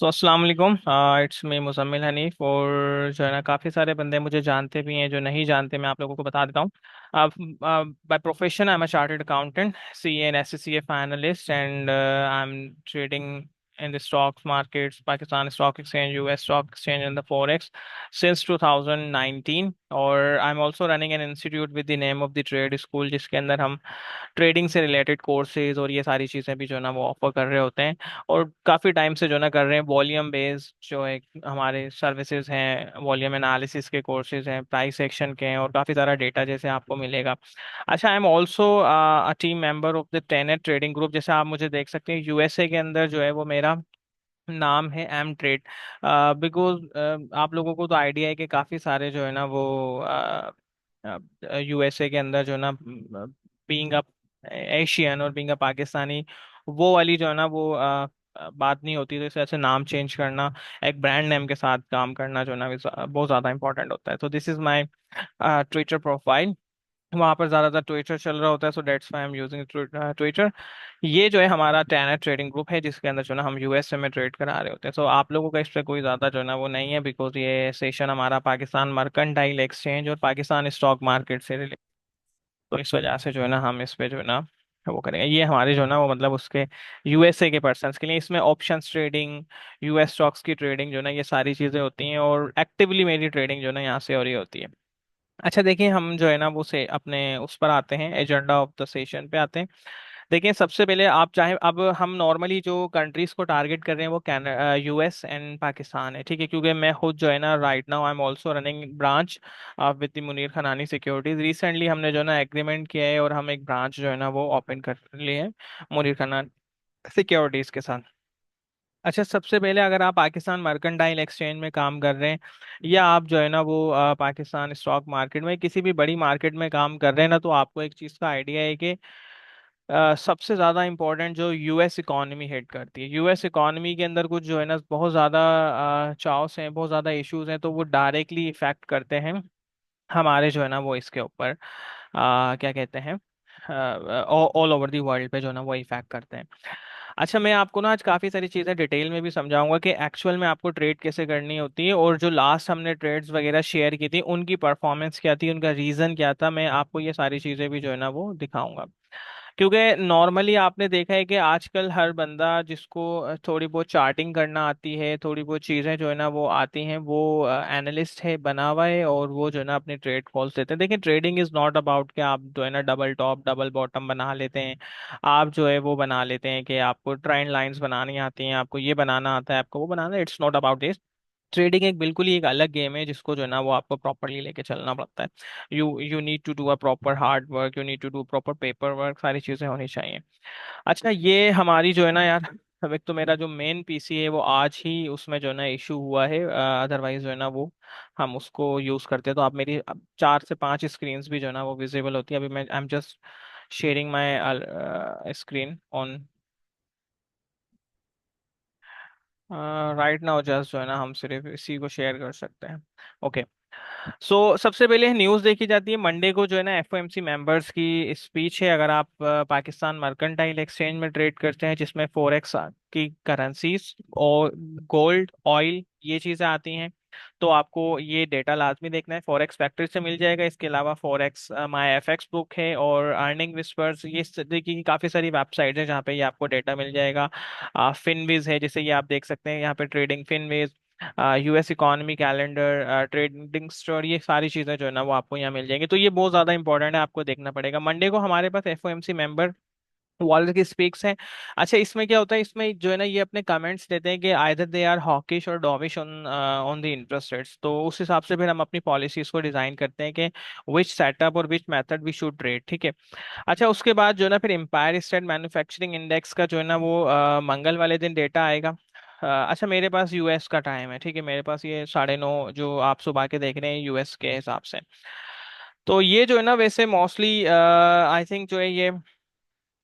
सो अस्सलाम वालेकुम। It's me Muzammil Hanif. और जो है ना काफ़ी सारे बंदे मुझे जानते भी हैं, जो नहीं जानते मैं आप लोगों को बता देता हूँ। By profession I am a chartered accountant, C N S C F analyst, and I am trading in the stock markets, Pakistan Stock Exchange, US Stock Exchange, and the Forex since 2019. और I'm also running an institute with the name of the Trade School, जिसके अंदर हम trading से related courses और ये सारी चीज़ें भी जो है ना वो ऑफर कर रहे होते हैं। और काफ़ी टाइम से जो ना कर रहे हैं। वॉल्यूम बेस्ड जो है हमारे सर्विसेज हैं, वॉल्यूम एनालिसिस के कोर्सेज हैं, प्राइस एक्शन के हैं, और काफ़ी सारा डेटा जैसे आपको मिलेगा। अच्छा, आई am also a team member of the Tenet trading group. जैसे आप मुझे देख सकते हैं, यूएसए के अंदर जो है वो मेरा नाम है एम ट्रेड। बिकॉज आप लोगों को तो आइडिया है कि काफ़ी सारे जो है ना वो यूएसए के अंदर जो है ना बीइंग अ एशियन और बीइंग अ पाकिस्तानी, वो वाली जो है ना वो बात नहीं होती। तो इस वजह से नाम चेंज करना, एक ब्रांड नेम के साथ काम करना जो है ना बहुत ज़्यादा इंपॉर्टेंट होता है। तो this is my Twitter profile. वहां पर ज्यादातर ट्विटर चल रहा होता है, so that's why I am using Twitter. ये जो है हमारा टैना ट्रेडिंग ग्रुप है, जिसके अंदर जो है ना हम यूएसए में ट्रेड करा रहे होते हैं। सो आप लोगों का इस पे कोई ज्यादा जो है ना वो नहीं है, बिकॉज ये सेशन हमारा पाकिस्तान मर्केंटाइल एक्सचेंज और पाकिस्तान स्टॉक मार्केट से रिलेटेड। तो इस वजह से जो है ना हम इस पे जो है ना वो करेंगे। ये हमारे जो है ना वो मतलब उसके यूएसए के पर्सन्स के लिए इसमें ऑप्शंस ट्रेडिंग, यूएस स्टॉक्स की ट्रेडिंग जो है ना ये सारी चीजें होती हैं, और एक्टिवली मेरी ट्रेडिंग जो है ना यहाँ से हो रही होती है। अच्छा देखिए, हम जो है ना वो से अपने उस पर आते हैं, एजेंडा ऑफ द सेशन पे आते हैं। देखिए, सबसे पहले आप चाहे, अब हम नॉर्मली जो कंट्रीज को टारगेट कर रहे हैं वो यूएस एंड पाकिस्तान है, ठीक है। क्योंकि मैं खुद जो है ना right now I am also running branch with the Munir Khanani securities. Recently हमने जो है ना एग्रीमेंट किया है, और हम एक ब्रांच जो है ना वो ओपन कर लिए है मुनीर खनानी सिक्योरिटीज के साथ। अच्छा, सबसे पहले अगर आप पाकिस्तान मर्केंटाइल एक्सचेंज में काम कर रहे हैं, या आप जो है ना वो पाकिस्तान स्टॉक मार्केट में किसी भी बड़ी मार्केट में काम कर रहे हैं ना, तो आपको एक चीज़ का आइडिया है कि सबसे ज़्यादा इंपॉर्टेंट जो यूएस इकॉनमी हिट करती है, यूएस इकॉनमी के अंदर कुछ जो है ना बहुत ज़्यादा चाउस हैं, बहुत ज़्यादा इश्यूज हैं, तो वो डायरेक्टली इफेक्ट करते हैं हमारे जो है ना वो इसके ऊपर क्या कहते हैं, ऑल ओवर दी वर्ल्ड पे जो है ना वो इफेक्ट करते हैं। अच्छा, मैं आपको ना आज काफ़ी सारी चीज़ें डिटेल में भी समझाऊंगा कि एक्चुअल में आपको ट्रेड कैसे करनी होती है, और जो लास्ट हमने ट्रेड्स वगैरह शेयर की थी उनकी परफॉर्मेंस क्या थी, उनका रीज़न क्या था, मैं आपको ये सारी चीज़ें भी जो है ना वो दिखाऊंगा। क्योंकि नॉर्मली आपने देखा है कि आजकल हर बंदा जिसको थोड़ी बहुत चार्टिंग करना आती है, थोड़ी बहुत चीज़ें जो है ना वो आती हैं, वो एनालिस्ट है बना हुआ है, और वो जो है ना अपने ट्रेड कॉल्स देते हैं। देखिए, ट्रेडिंग इज़ नॉट अबाउट कि आप जो है ना डबल टॉप डबल बॉटम बना लेते हैं। आप जो है वो बना लेते हैं कि आपको ट्रेंड लाइंस बनानी आती हैं, आपको ये बनाना आता है, आपको वो बनाना। It's not about this. Trading एक बिल्कुल ही एक अलग गेम है, जिसको जो है ना वो आपको प्रॉपरली लेके चलना पड़ता है। You need to do a proper hard work, you need to do proper paper work, सारी चीज़ें होनी चाहिए। अच्छा, ये हमारी जो है ना यार, अब एक तो मेरा जो मेन पीसी है वो आज ही उसमें जो है ना इशू हुआ है, अदरवाइज जो है ना वो हम उसको यूज़ करते हैं। तो आप मेरी अब 4 से 5 स्क्रीन्स भी जो है ना वो विजिबल होती है। अभी मैं I am just sharing my screen on right now. Just जो है ना हम सिर्फ इसी को शेयर कर सकते हैं। ओके। सो सबसे पहले न्यूज़ देखी जाती है मंडे को, जो है ना एफओएमसी मेंबर्स की स्पीच है। अगर आप पाकिस्तान मर्केंटाइल एक्सचेंज में ट्रेड करते हैं, जिसमें फोरेक्स की करेंसीज और गोल्ड ऑयल ये चीज़ें आती हैं, तो आपको ये डेटा लाजमी देखना है। फॉरेक्स फैक्ट्री से मिल जाएगा। इसके अलावा फॉरेक्स माई एफएक्स बुक है, और अर्निंग विस्पर्स, ये इस तरीके की काफ़ी सारी वेबसाइट है जहाँ पे ये आपको डेटा मिल जाएगा। फिनविज है, जिसे ये आप देख सकते हैं यहाँ पे, trading Finviz, US economy calendar, trading store, ये सारी चीज़ें जो है ना वो आपको यहाँ मिल जाएंगी। तो ये बहुत ज़्यादा इंपॉर्टेंट है, आपको देखना पड़ेगा। मंडे को हमारे पास एफओएमसी मेंबर वॉलेट की स्पीक्स हैं। अच्छा, इसमें क्या होता है, इसमें जो है ना ये अपने कमेंट्स देते हैं कि आइदर दे आर हॉकिश और dovish on on the interest rates. तो उस हिसाब से फिर हम अपनी पॉलिसीज को डिजाइन करते हैं कि विच सेटअप और which method we should trade, ठीक है। अच्छा, उसके बाद जो है ना फिर एम्पायर स्टेट मैन्युफैक्चरिंग इंडेक्स का जो है ना वो मंगल वाले दिन डेटा आएगा। अच्छा, मेरे पास यूएस का टाइम है, ठीक है। मेरे पास ये 9:30 जो आप सुबह के देख रहे हैं यूएस के हिसाब से। तो ये जो है ना वैसे मोस्टली आई थिंक जो है ये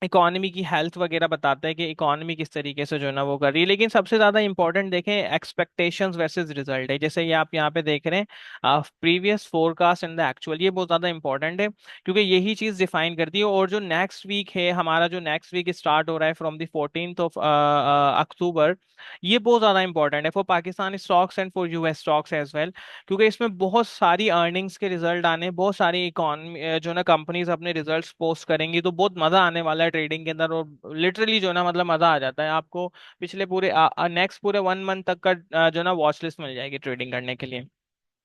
इकोनॉमी की हेल्थ वगैरह बताता है कि इकोनॉमी किस तरीके से जो है ना वो कर रही है। लेकिन सबसे ज्यादा इंपॉर्टेंट देखें एक्सपेक्टेशंस वर्सेस रिजल्ट है, जैसे ये आप यहाँ पे देख रहे हैं previous forecast and the actual, ये बहुत ज्यादा इंपॉर्टेंट है क्योंकि यही चीज डिफाइन करती है। और जो नेक्स्ट वीक है हमारा, जो नेक्स्ट वीक स्टार्ट हो रहा है from the 14th of October, ये बहुत ज्यादा इंपॉर्टेंट है for Pakistan stocks and for US stocks as well, क्योंकि इसमें बहुत सारी अर्निंग्स के रिजल्ट आने, बहुत सारी इकॉनमी जो ना कंपनीज अपने रिजल्ट्स पोस्ट करेंगी, तो बहुत मजा आने वाला है ट्रेडिंग के अंदर। और लिटरली जो ना मतलब मजा आ जाता है आपको। पिछले पूरे नेक्स्ट पूरे 1 मंथ तक का जो ना वॉच लिस्ट मिल जाएगी ट्रेडिंग करने के लिए।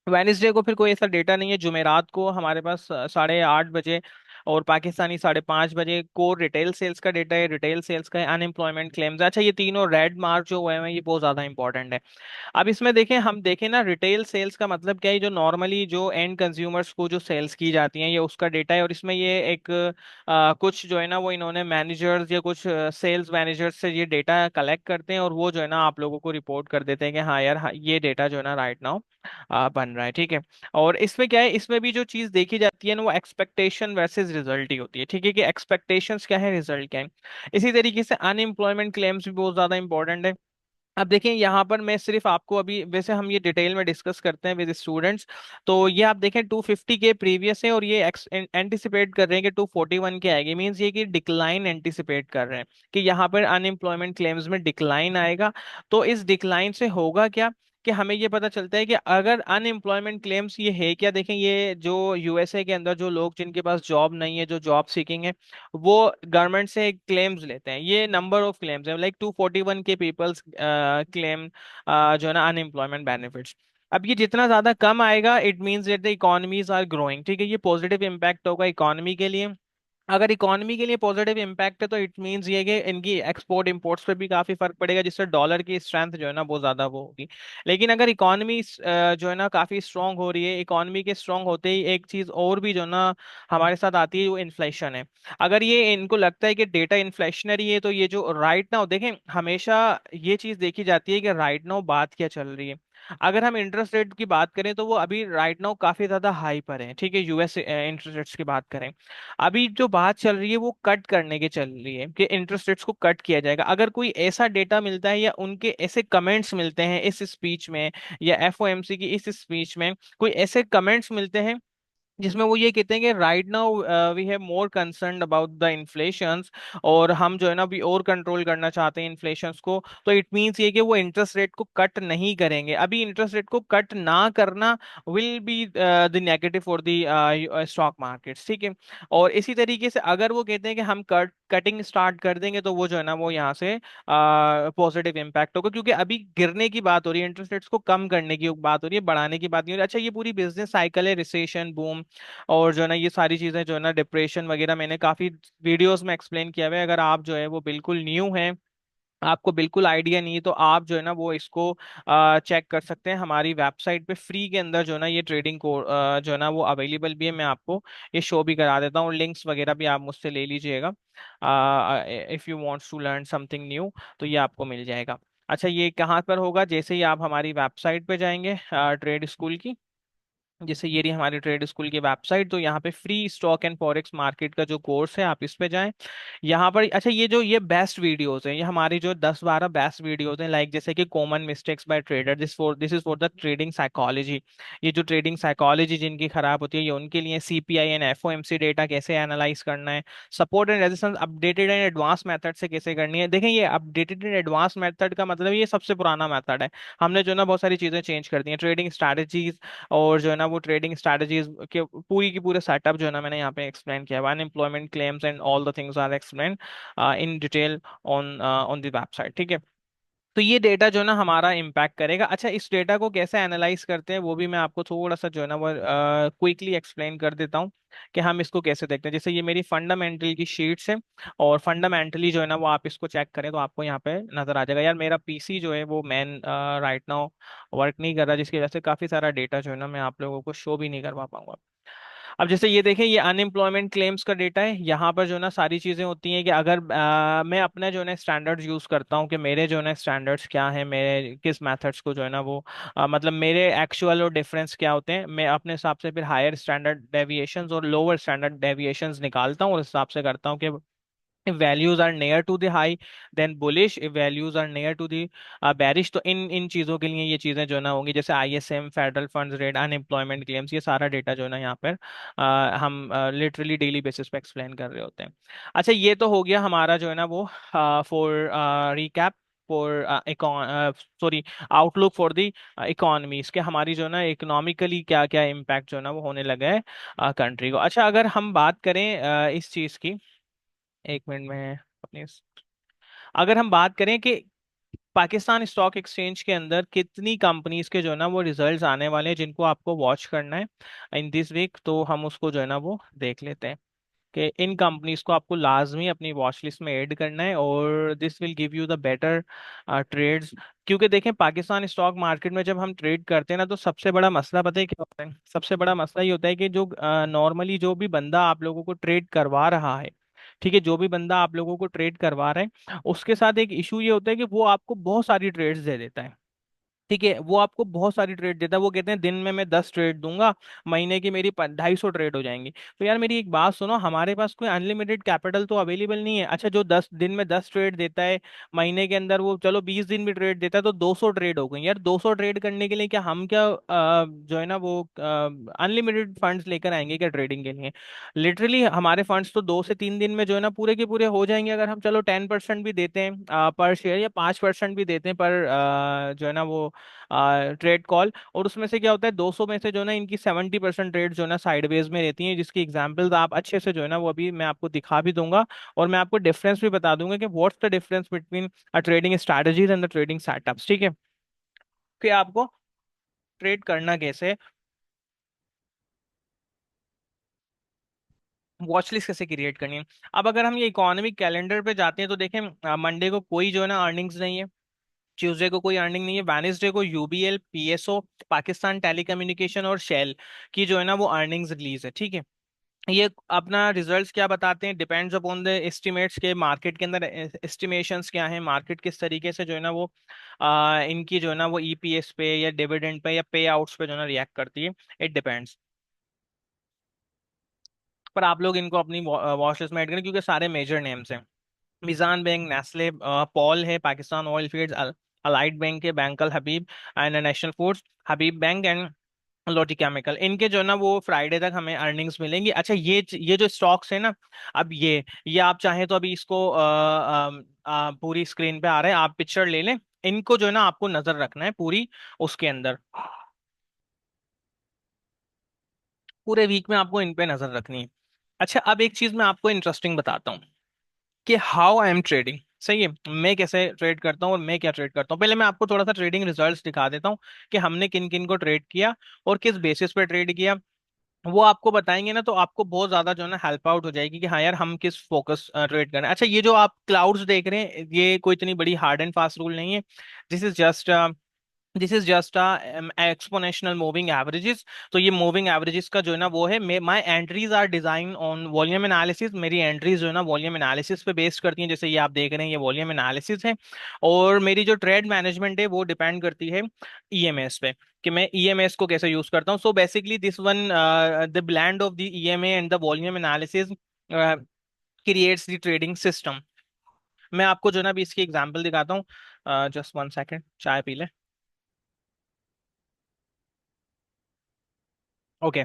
वेनेसडे को फिर कोई ऐसा डेटा नहीं है। जुमेरात को हमारे पास 8:30 बजे और पाकिस्तानी 5:30 बजे कोर रिटेल सेल्स का डेटा है, रिटेल सेल्स का है, अनएम्प्लॉयमेंट क्लेम्स। अच्छा, ये तीनों रेड मार्क जो हुए हैं ये बहुत ज्यादा इंपॉर्टेंट है। अब इसमें देखें, हम देखें ना रिटेल सेल्स का मतलब क्या है, जो नॉर्मली जो एंड कंज्यूमर्स को जो सेल्स की जाती हैं ये उसका डेटा है। और इसमें ये एक कुछ जो है ना वो इन्होंने मैनेजर्स या कुछ सेल्स मैनेजर्स से ये डेटा कलेक्ट करते हैं और वो जो है ना आप लोगों को रिपोर्ट कर देते हैं कि हाँ यार, हाँ, ये डेटा जो है ना राइट नाउ बन रहा है, ठीक है। और इसमें क्या है, इसमें भी जो चीज देखी जाती है ना वो एक्सपेक्टेशन वर्सेस रिजल्ट ही होती है, ठीक है, कि एक्सपेक्टेशंस क्या है, रिजल्ट क्या है। इसी तरीके से अनएम्प्लॉयमेंट क्लेम्स भी बहुत ज्यादा इंपॉर्टेंट है। अब देखें यहाँ पर मैं सिर्फ आपको अभी, वैसे हम ये डिटेल में डिस्कस करते हैं विद स्टूडेंट्स, तो ये आप देखें 250 के प्रीवियस है और ये एंटिसिपेट कर रहे हैं कि 241 के आएगी। मींस ये कि डिक्लाइन एंटिसिपेट कर रहे हैं कि यहाँ पर अनएम्प्लॉयमेंट क्लेम्स में डिक्लाइन आएगा। तो इस डिक्लाइन से होगा क्या, कि हमें ये पता चलता है कि अगर अनएम्प्लॉयमेंट क्लेम्स ये है क्या, देखें ये जो यूएसए के अंदर जो लोग जिनके पास जॉब नहीं है, जो जॉब सीकिंग है, वो गवर्नमेंट से क्लेम्स लेते हैं। ये नंबर ऑफ क्लेम्स है, लाइक 241 के पीपल्स क्लेम जो है ना अनएम्प्लॉयमेंट बेनिफिट्स। अब ये जितना ज्यादा कम आएगा it means that the economies are growing, ठीक है, ये पॉजिटिव इम्पैक्ट होगा इकोनॉमी के लिए। अगर इकोनॉमी के लिए पॉजिटिव इम्पैक्ट है तो इट मींस ये कि इनकी एक्सपोर्ट इंपोर्ट्स पे भी काफी फर्क पड़ेगा, जिससे डॉलर की स्ट्रेंथ जो है ना बहुत ज्यादा वो होगी। लेकिन अगर इकोनॉमी जो है ना काफी स्ट्रांग हो रही है, इकोनॉमी के स्ट्रांग होते ही एक चीज और भी जो ना हमारे साथ आती है, वो इन्फ्लेशन है। अगर ये इनको लगता है कि डेटा इन्फ्लेशनरी है, तो ये जो राइट नाउ देखें, हमेशा ये चीज देखी जाती है कि राइट नाउ बात क्या चल रही है। अगर हम इंटरेस्ट रेट की बात करें तो वो अभी राइट नाउ काफी ज्यादा हाई पर है, ठीक है, यूएस इंटरेस्ट रेट्स की बात करें, अभी जो बात चल रही है वो कट करने की चल रही है कि इंटरेस्ट रेट्स को कट किया जाएगा। अगर कोई ऐसा डेटा मिलता है या उनके ऐसे कमेंट्स मिलते हैं इस स्पीच में, या एफओएमसी की इस स्पीच में कोई ऐसे कमेंट्स मिलते हैं जिसमें वो ये कहते हैं कि right now we have more concern about the inflations, और हम जो है ना अभी और कंट्रोल करना चाहते हैं इन्फ्लेशंस को, तो इट मींस ये कि वो इंटरेस्ट रेट को कट नहीं करेंगे। अभी इंटरेस्ट रेट को कट ना करना will be the negative for the stock markets, ठीक है। और इसी तरीके से अगर वो कहते हैं कि हम कटिंग स्टार्ट कर देंगे, तो वो जो है ना वो यहाँ से पॉजिटिव इम्पैक्ट होगा, क्योंकि अभी गिरने की बात हो रही है, इंटरेस्ट रेट्स को कम करने की बात हो रही है, बढ़ाने की बात नहीं हो रही। अच्छा, ये पूरी बिजनेस साइकिल है, रिसेशन, बूम, और जो है ना ये सारी चीजें जो है ना डिप्रेशन वगैरह मैंने काफी वीडियोस में एक्सप्लेन किया हुआ है। अगर आप जो है वो बिल्कुल न्यू हैं, आपको बिल्कुल आइडिया नहीं है, तो आप जो है ना वो इसको चेक कर सकते हैं हमारी वेबसाइट पे फ्री के अंदर जो है ना ये ट्रेडिंग को जो है ना वो अवेलेबल भी है। मैं आपको ये शो भी करा देता हूँ, लिंक्स वगैरह भी आप मुझसे ले लीजिएगा। If you wants to learn something new तो ये आपको मिल जाएगा। अच्छा, ये कहाँ पर होगा, जैसे ही आप हमारी वेबसाइट पे जाएंगे ट्रेड स्कूल की, जैसे ये रही हमारी ट्रेड स्कूल की वेबसाइट, तो यहाँ पे free stock and forex market का जो कोर्स है आप इस पे जाएं। यहाँ पर अच्छा, ये जो ये बेस्ट वीडियोस हैं, ये हमारी जो 10-12 बेस्ट वीडियोस हैं, लाइक जैसे कि common mistakes by trader, this is for the trading psychology. ये जो ट्रेडिंग साइकोलॉजी जिनकी खराब होती है, ये उनके लिए सीपीआई एंड एफओएमसी डेटा कैसे एनालाइज करना है, support and resistance updated and advance method से कैसे करनी है। देखें, ये अपडेटेड एंड एडवांस मेथड का मतलब ये सबसे पुराना मेथड है। हमने जो है ना बहुत सारी चीजें चेंज कर दी हैं, ट्रेडिंग स्ट्रैटेजीज, और जो है ना वो ट्रेडिंग स्ट्रैटेजीज के पूरी की पूरे सेटअप जो है ना मैंने यहाँ पे एक्सप्लेन किया है। Unemployment claims and all the things are explain in detail on on the website, ठीक है। तो ये डेटा जो है ना हमारा इम्पैक्ट करेगा। अच्छा, इस डेटा को कैसे एनालाइज करते हैं वो भी मैं आपको थोड़ा सा जो है ना वो क्विकली एक्सप्लेन कर देता हूँ कि हम इसको कैसे देखते हैं। जैसे ये मेरी फंडामेंटल की शीट्स है, और फंडामेंटली जो है ना वो आप इसको चेक करें तो आपको यहाँ पे नजर आ जाएगा। यार मेरा पीसी जो है वो मैन राइट नाउ वर्क नहीं कर रहा, जिसकी वजह से काफी सारा डेटा जो है ना मैं आप लोगों को शो भी नहीं करवा पाऊंगा। अब जैसे ये देखें, ये अनएम्प्लॉयमेंट क्लेम्स का डेटा है। यहाँ पर जो है ना सारी चीजें होती हैं कि अगर मैं अपने जो है ना स्टैंडर्ड्स यूज करता हूँ, कि मेरे जो है ना स्टैंडर्ड्स क्या है, मेरे किस मेथड्स को जो है ना वो मतलब मेरे एक्चुअल और डिफरेंस क्या होते हैं, मैं अपने हिसाब से फिर हायर स्टैंडर्ड डेविएशंस और लोअर स्टैंडर्ड डेविएशंस निकालता हूँ और उस हिसाब से करता हूँ कि if values are near to the high then bullish, if values are near to the bearish, तो इन इन चीजों के लिए ये चीजें जो है ना होंगी, जैसे ISM, federal funds rate, unemployment claims, ये सारा डेटा जो है ना यहाँ पर हम लिटरली डेली बेसिस पे एक्सप्लेन कर रहे होते हैं। अच्छा, ये तो हो गया हमारा जो है ना वो for recap for sorry outlook for the economy, इसके हमारी जो है ना इकोनॉमिकली क्या क्या इम्पैक्ट जो है ना वो होने लगा है कंट्री को। अच्छा, अगर हम बात करें इस चीज की, एक मिनट में अपनी, अगर हम बात करें कि पाकिस्तान स्टॉक एक्सचेंज के अंदर कितनी कंपनीज के जो है ना वो रिजल्ट्स आने वाले हैं जिनको आपको वॉच करना है इन दिस वीक, तो हम उसको जो है ना वो देख लेते हैं कि इन कंपनीज को आपको लाजमी अपनी वॉच लिस्ट में ऐड करना है, और this will give you the better trades. क्योंकि देखें, पाकिस्तान स्टॉक मार्केट में जब हम ट्रेड करते हैं ना, तो सबसे बड़ा मसला पता है क्या होता है? सबसे बड़ा मसला ये होता है कि जो नॉर्मली जो भी बंदा आप लोगों को ट्रेड करवा रहा है, ठीक है, जो भी बंदा आप लोगों को ट्रेड करवा रहा है, उसके साथ एक इशू ये होता है कि वो आपको बहुत सारी ट्रेड्स दे देता है। ठीक है, वो आपको बहुत सारी ट्रेड देता है, वो कहते हैं दिन में मैं 10 ट्रेड दूंगा, महीने की मेरी 250 ट्रेड हो जाएंगी। तो यार मेरी एक बात सुनो, हमारे पास कोई अनलिमिटेड कैपिटल तो अवेलेबल नहीं है। अच्छा, जो 10 दिन में 10 ट्रेड देता है, महीने के अंदर वो चलो 20 दिन भी ट्रेड देता है, तो 200 ट्रेड हो गई। यार 200 ट्रेड करने के लिए क्या हम क्या जो है ना वो अनलिमिटेड फंड्स लेकर आएंगे क्या ट्रेडिंग के लिए? लिटरली हमारे फंड्स तो 2 से 3 दिन में जो है ना पूरे के पूरे हो जाएंगे, अगर हम चलो 10% भी देते हैं पर शेयर, या 5% भी देते हैं पर जो है ना वो ट्रेड कॉल। और उसमें से क्या होता है, 200 में से जो है ना इनकी 70% ट्रेड जो है ना साइडवेज में रहती हैं, जिसकी एग्जांपल्स आप अच्छे से जो है ना वो अभी मैं आपको दिखा भी दूंगा, और मैं आपको डिफरेंस भी बता दूंगा कि what's the difference between trading strategies and the trading setups. ठीक है, कि आपको ट्रेड करना कैसे है, वॉच लिस्ट कैसे क्रिएट करनी है। अब अगर हम ये इकोनॉमिक कैलेंडर पे जाते हैं तो देखें, मंडे को कोई जो है ना अर्निंग्स नहीं है, ट्यूसडे को कोई अर्निंग नहीं है, वेनेसडे को यूबीएल, पीएसओ, पाकिस्तान टेलीकम्युनिकेशन और शेल की जो है ना वो अर्निंग्स रिलीज है। ठीक है, ये अपना रिजल्ट्स क्या बताते हैं, डिपेंड्स अपॉन द एस्टिमेट्स के, मार्केट के अंदर एस्टिमेशंस क्या है, मार्केट किस तरीके से जो है ना वो इनकी जो है ना वो ईपीएस पे या डिविडेंड पे या पे आउट्स पे जो है ना रिएक्ट करती है, इट डिपेंड्स। पर आप लोग इनको अपनी वॉच लिस्ट में ऐड करें क्योंकि सारे मेजर नेम्स हैं। मिजान बैंक, नेस्ले, पॉल है, Pakistan oil fields, Allied Bank है, bank al Habib and National Foods, Habib Bank and Lotte Chemical, इनके जो है ना वो फ्राइडे तक हमें अर्निंग्स मिलेंगी। अच्छा, ये जो स्टॉक्स है ना, अब ये आप चाहें तो अभी इसको पूरी स्क्रीन पे आ रहे हैं, आप पिक्चर ले लें, इनको जो है ना आपको नजर रखना है पूरी उसके अंदर, पूरे वीक में आपको इन पे नजर रखनी है। अच्छा, अब एक चीज मैं आपको इंटरेस्टिंग बताता हूँ कि हाउ आई एम ट्रेडिंग। सही है, मैं कैसे ट्रेड करता हूँ और मैं क्या ट्रेड करता हूँ। पहले मैं आपको थोड़ा सा ट्रेडिंग रिजल्ट्स दिखा देता हूँ कि हमने किन किन को ट्रेड किया और किस बेसिस पे ट्रेड किया। वो आपको बताएंगे ना तो आपको बहुत ज्यादा जो है ना हेल्प आउट हो जाएगी कि हाँ यार हम किस फोकस ट्रेड करना है। अच्छा, ये जो आप क्लाउड्स देख रहे हैं, ये कोई इतनी बड़ी हार्ड एंड फास्ट रूल नहीं है। This is just this is just exponential moving averages. तो ये मूविंग एवरेजेस का जो है ना वो है, my entries are design on volume analysis, मेरी एंट्रीज जो है ना वॉल्यूम एनालिसिस पे बेस्ड करती हैं, जैसे ये आप देख रहे हैं ये वॉल्यूम एनालिसिस है। और मेरी जो ट्रेड मैनेजमेंट है वो डिपेंड करती है ईएमएस पे, कि मैं ईएमएस को कैसे यूज करता हूँ। So basically this one, the blend of the EMA and the volume analysis creates the trading system. मैं आपको जो है ना अभी इसकी एग्जांपल दिखाता हूँ, जस्ट 1 सेकेंड, चाय पी ले। ओके,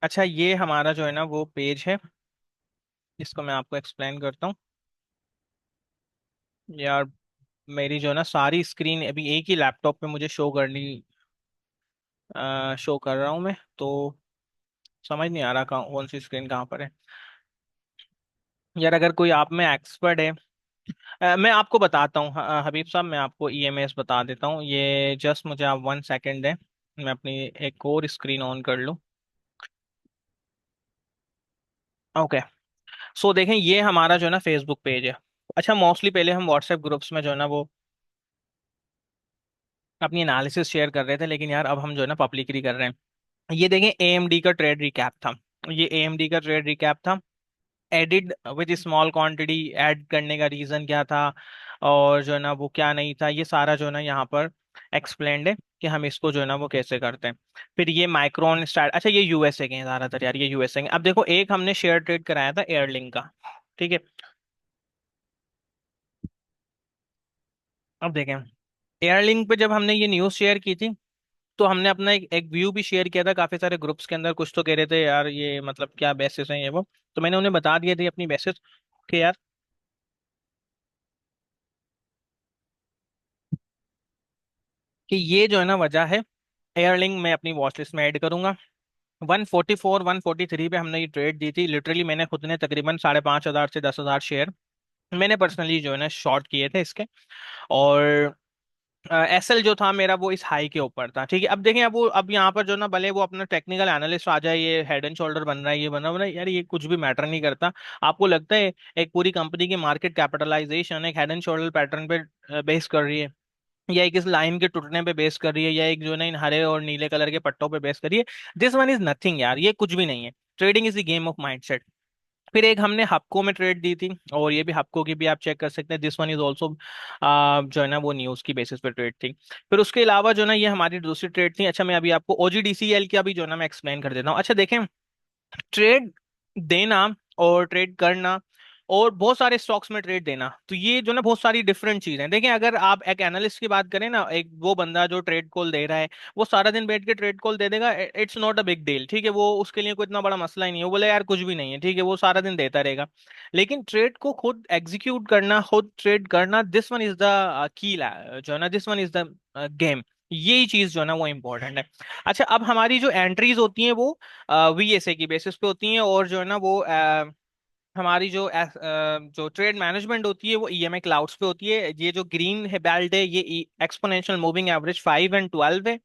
अच्छा, ये हमारा जो है ना वो पेज है, इसको मैं आपको एक्सप्लेन करता हूँ। यार मेरी जो है ना सारी स्क्रीन अभी एक ही लैपटॉप पे मुझे शो कर रहा हूँ मैं, तो समझ नहीं आ रहा कहाँ कौन सी स्क्रीन कहाँ पर है। यार अगर कोई आप में एक्सपर्ट है, मैं आपको बताता हूँ, हबीब साहब मैं आपको ईएमएस बता देता हूँ, ये जस्ट मुझे आप 1 सेकेंड दें, मैं अपनी एक और स्क्रीन ऑन कर लूँ। ओके, सो देखें ये हमारा जो है ना फेसबुक पेज है। अच्छा, मोस्टली पहले हम व्हाट्सएप ग्रुप्स में जो है ना वो अपनी एनालिसिस शेयर कर रहे थे, लेकिन यार अब हम जो है ना पब्लिकली कर रहे हैं। ये देखें, एएमडी का ट्रेड रिकैप था, ये एएमडी का ट्रेड रिकैप था, added with small quantity, add करने का रीजन क्या था और जो है ना वो क्या नहीं था, ये सारा जो है ना यहाँ पर एक्सप्लेन्ड है कि हम इसको जो है ना वो कैसे करते हैं। फिर ये माइक्रोन स्टार्ट, अच्छा ये यूएसए के हैं ज्यादातर यार, ये यूएसए के। अब देखो एक हमने शेयर ट्रेड कराया था एयरलिंक का, ठीक है। अब देखें, एयरलिंक पे जब हमने ये न्यूज़ शेयर की थी, तो हमने अपना एक व्यू भी शेयर किया था काफी सारे ग्रुप्स के अंदर। कुछ तो कह रहे थे यार ये मतलब क्या बेसिस है ये वो, तो मैंने उन्हें बता दिए थे अपनी बेसिस कि यार कि ये जो है ना वजह है। एयरलिंक मैं अपनी वॉच लिस्ट में ऐड करूंगा। 144 143 पे हमने ये ट्रेड दी थी, लिटरली मैंने खुद ने तकरीबन 5,500 से 10,000 शेयर मैंने पर्सनली जो है ना शॉर्ट किए थे इसके। और एसएल जो था मेरा वो इस हाई के ऊपर था, ठीक है। अब देखें, अब वो अब यहाँ पर जो ना भले वो अपना टेक्निकल एनालिस्ट आ जाए, ये हेड एंड शोल्डर बन रहा है, ये बना है यार, ये कुछ भी मैटर नहीं करता। आपको लगता है एक पूरी कंपनी की मार्केट कैपिटलाइजेशन एक हेड एंड शोल्डर पैटर्न पे बेस कर रही है, या एक इस लाइन के टूटने पे बेस कर रही है, या एक जो है ना इन हरे और नीले कलर के पट्टों पे बेस कर रही है? दिस वन इज नथिंग यार, ये कुछ भी नहीं है। Trading is the game of mindset. फिर एक हमने हपको में ट्रेड दी थी, और ये भी हपको की भी आप चेक कर सकते हैं, दिस वन इज ऑल्सो जो है ना वो न्यूज की बेसिस पे ट्रेड थी। फिर उसके अलावा जो है ना ये हमारी दूसरी ट्रेड थी। अच्छा मैं अभी आपको ओजीडीसीएल का भी जो है ना मैं एक्सप्लेन कर देता हूँ। अच्छा देखें, ट्रेड देना और ट्रेड करना और बहुत सारे स्टॉक्स में ट्रेड देना, तो ये जो ना बहुत सारी डिफरेंट चीजें हैं। देखिए अगर आप एक एनालिस्ट की बात करें ना, एक वो बंदा जो ट्रेड कॉल दे रहा है, वो सारा दिन बैठ के ट्रेड कॉल दे देगा, it's not a big deal, ठीक है। वो उसके लिए कोई इतना बड़ा मसला ही नहीं है, वो बोले यार कुछ भी नहीं है, ठीक है, वो सारा दिन देता रहेगा। लेकिन ट्रेड को खुद एग्जीक्यूट करना, खुद ट्रेड करना, this one is the key, जो है ना this one is the game. यही चीज जो है ना वो इम्पोर्टेंट है। अच्छा अब हमारी जो एंट्रीज होती हैं वो वीएसए की बेसिस पे होती हैं, और जो है ना वो हमारी जो ट्रेड मैनेजमेंट होती है वो ईएमए क्लाउड्स पे होती है। ये जो ग्रीन है बेल्ट है, ये एक्सपोनेंशियल मूविंग एवरेज 5 एंड 12 है,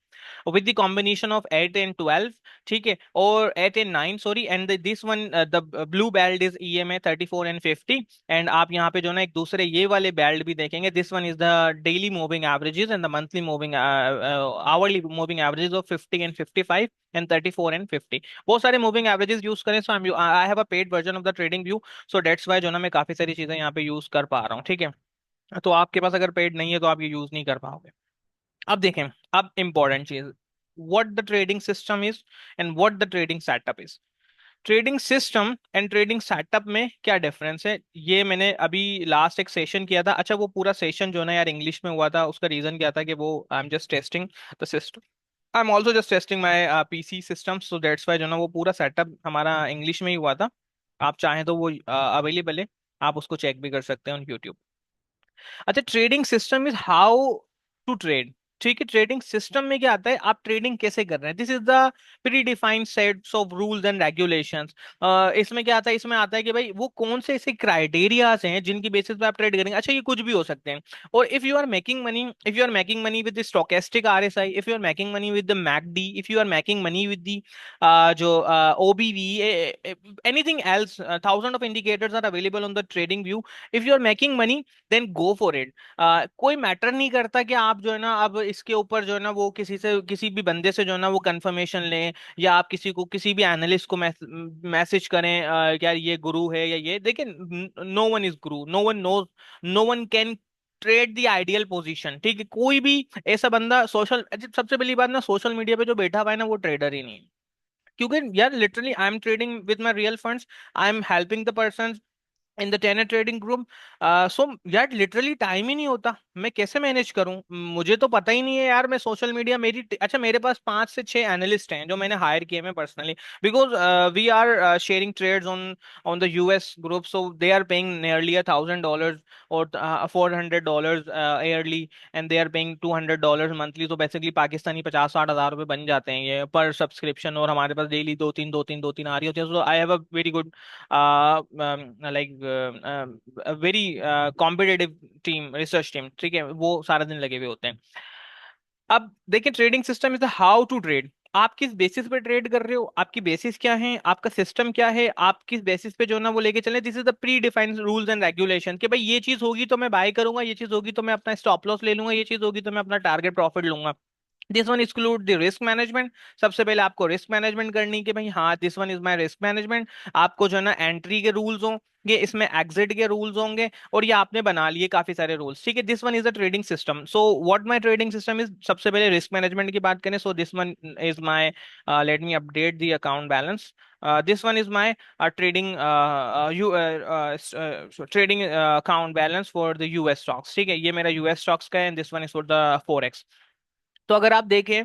with the combination of 8 and 12, ठीक है, और 8 and 9 sorry, and this one the blue belt is EMA 34 and 50। And आप यहाँ पे जो ना एक दूसरे ये वाले बेल्ट भी देखेंगे, this one is the daily moving averages and the monthly moving hourly moving averages of 50 and 55 and 34 and 50। बहुत सारे मूविंग एवरेजेस यूज करें, so I have a paid version of the trading view, so that's why जो ना मैं काफी सारी चीजें यहाँ पे यूज कर पा रहा हूँ, ठीक है। तो आपके पास अगर पेड नहीं है तो आप ये यूज नहीं कर पाओगे। अब देखें, अब इंपॉर्टेंट चीज, what the trading system is and what the trading setup is. Trading system and trading setup में क्या डिफरेंस है, ये मैंने अभी लास्ट एक सेशन किया था। अच्छा वो पूरा सेशन जो ना यार इंग्लिश में हुआ था, उसका रीजन क्या था कि वो I am just testing the system, I am also just testing my PC system, so that's why जो ना वो पूरा सेटअप हमारा इंग्लिश में ही हुआ था। आप चाहें तो वो अवेलेबल है, आप उसको चेक भी कर सकते हैं ऑन यूट्यूब। अच्छा trading system is how to trade, ठीक है। ट्रेडिंग सिस्टम में क्या आता है, आप ट्रेडिंग कैसे कर रहे हैं, this is the pre defined sets of rules and regulations. इसमें क्या आता है, इसमें आता है कि भाई वो कौन से ऐसे क्राइटेरियाज हैं जिनकी बेसिस पे आप ट्रेड करेंगे। अच्छा ये कुछ भी हो सकते हैं। और if you are making money, if you are making money with the stochastic RSI, if you are making money with the MACD, if you are making money with the जो OBV, anything else, thousand of indicators are available on the trading view. If you are making money then go for it. कोई matter नहीं करता कि आप जो है ना अब इसके ऊपर जो है ना वो किसी से, किसी भी बंदे से जो है ना वो कंफर्मेशन लें, या आप किसी को, किसी भी एनालिस्ट को मैसेज करें यार ये गुरु है या ये। देखिए no one is guru, no one knows, no one can trade the ideal position, ठीक है। कोई भी ऐसा बंदा सोशल, सबसे पहली बात ना, सोशल मीडिया पे जो बैठा हुआ है ना वो ट्रेडर ही नहीं है। क्योंकि यार literally I am trading with my real funds, I am helping the person in the tenor trading group. So यार लिटरली टाइम ही नहीं होता, मैं कैसे मैनेज करूं, मुझे तो पता ही नहीं है यार। मैं सोशल मीडिया मेरी, अच्छा मेरे पास 5 से 6 एनालिस्ट हैं जो मैंने हायर किए हैं personally, because we are sharing trades on on the US group, so they are paying nearly $1,000 और $400 yearly, and they are paying $200 monthly. तो बेसिकली पाकिस्तानी 50-60 हज़ार रुपए बन जाते हैं ये पर सब्सक्रिप्शन, और हमारे पास डेली दो तीन आ रही होती है। So I have a very good like very competitive team, research team, ठीक है, वो सारा दिन लगे हुए होते हैं। अब देखिए trading system is the how to trade. आप किस बेसिस पे ट्रेड कर रहे हो, आपकी बेसिस क्या है, आपका सिस्टम क्या है, आप किस बेसिस पे जो है ना वो लेके चले, this is the pre defined rules and regulation, कि भाई ये चीज होगी तो मैं बाय करूंगा, ये चीज होगी तो मैं अपना स्टॉप लॉस ले लूंगा, ये चीज होगी तो मैं अपना टारगेट प्रॉफिट लूंगा। This one include the risk management. सबसे पहले आपको रिस्क मैनेजमेंट करनी है कि भाई हाँ this one is my risk management. आपको जो है ना एंट्री के रूल्स होंगे, इसमें एग्जिट के रूल्स होंगे, और ये आपने बना लिए काफी सारे रूल्स, ठीक है। This one is a trading system. So what my trading system is, सबसे पहले रिस्क मैनेजमेंट की बात करें, सो this one is my, let me update the account balance. This one is my trading you trading account balance for the US stocks, ठीक है। ये मेरा US stocks का है, and this one is for the forex. तो अगर आप देखें,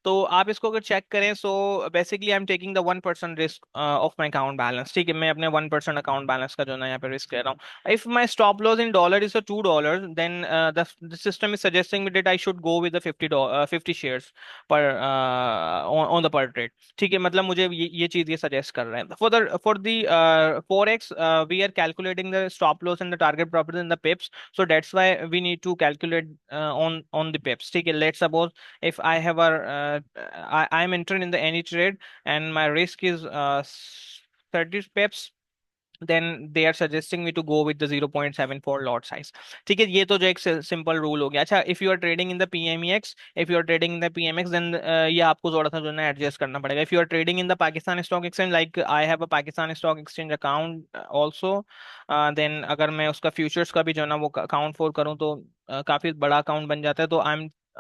तो आप इसको अगर चेक करें, so basically I am taking the 1% risk of my account balance, ठीक है। मैं अपने 1% अकाउंट बैलेंस का जो है ना यहाँ पे रिस्क ले रहा हूँ। If my stop loss in dollar is $2, then the system is suggesting me that I should go with the 50 shares per on the per trade, ठीक है। मतलब मुझे ये चीज ये सजेस्ट कर रहे हैं। For the forex we are calculating the stop loss and the target profit in the pips, so that's why we need to calculate on the pips, ठीक है। Let's suppose if I have I'm entering in the any trade and my risk is 30 pips, then they are suggesting me to go with the 0.74 lot size, ठीक है। ये तो जो एक simple rule हो गया। अच्छा, if you are trading in the PMEX, if you are trading in the PMEX, then ये आपको थोड़ा सा जो है ना एडजस्ट करना पड़ेगा। If you are trading in the Pakistan stock exchange, like I have a Pakistan stock exchange account also, then अगर मैं उसका फ्यूचर्स का भी जो है ना वो अकाउंट फॉर करूँ, तो काफी बड़ा अकाउंट बन जाता है। तो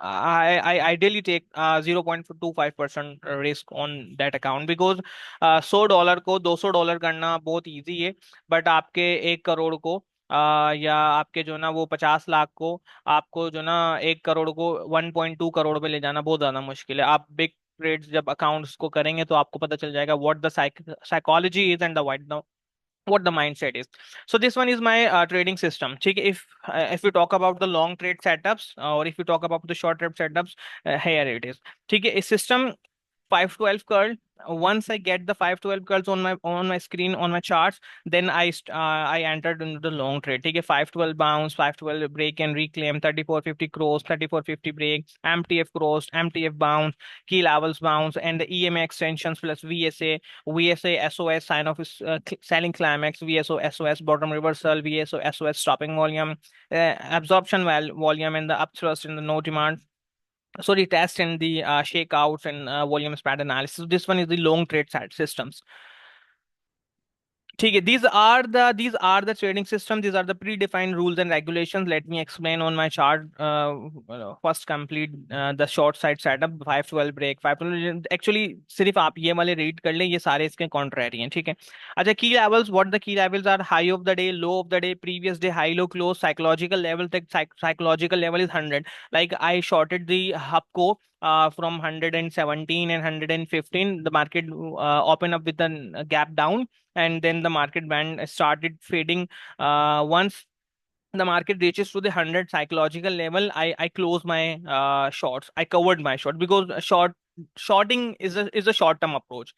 I ideally take 0.25% risk on that account, because $100 को $200 करना बहुत इजी है, बट आपके 1 करोड़ को या आपके जो ना वो 50 लाख को, आपको जो ना 1 करोड़ को 1.2 करोड़ पे ले जाना बहुत ज्यादा मुश्किल है। आप बिग ट्रेड्स जब अकाउंट्स को करेंगे तो आपको पता चल जाएगा what the psychology is and the what the mindset is. So this one is my trading system, ठीक है। If we talk about the long trade setups, or if we talk about the short trade setups, here it is, ठीक है। इस system 512 curl, once I get the 512 curls on my screen on my charts, then I entered into the long trade, ठीक है। 512 bounce, 512 break and reclaim, 3450 cross, 3450 break, MTF cross, MTF bounce, key levels bounce, and the EMA extensions plus VSA SOS sign of selling climax, VSO SOS bottom reversal, VSO SOS stopping volume, absorption volume, and the upthrust in the no demand, so the test and the shakeouts and volume spread analysis. This one is the long trade side systems, ठीक है। these are the trading system, these are the predefined rules and regulations. Let me explain on my chart. First complete the short side setup, 512 break, 512 actually सिर्फ आप ये वाले read कर लें, ये सारे इसके कॉन्ट्रैरी हैं, ठीक है। अच्छा, key levels, what the key levels are, high of the day, low of the day, previous day high low close, psychological level तक, psychological level is 100, like I shorted the hub को from 117 and 115, the market open up with a gap down, and then the market band started fading. Once the market reaches to the 100 psychological level, I close my shorts, I covered my short, because shorting is a short term approach.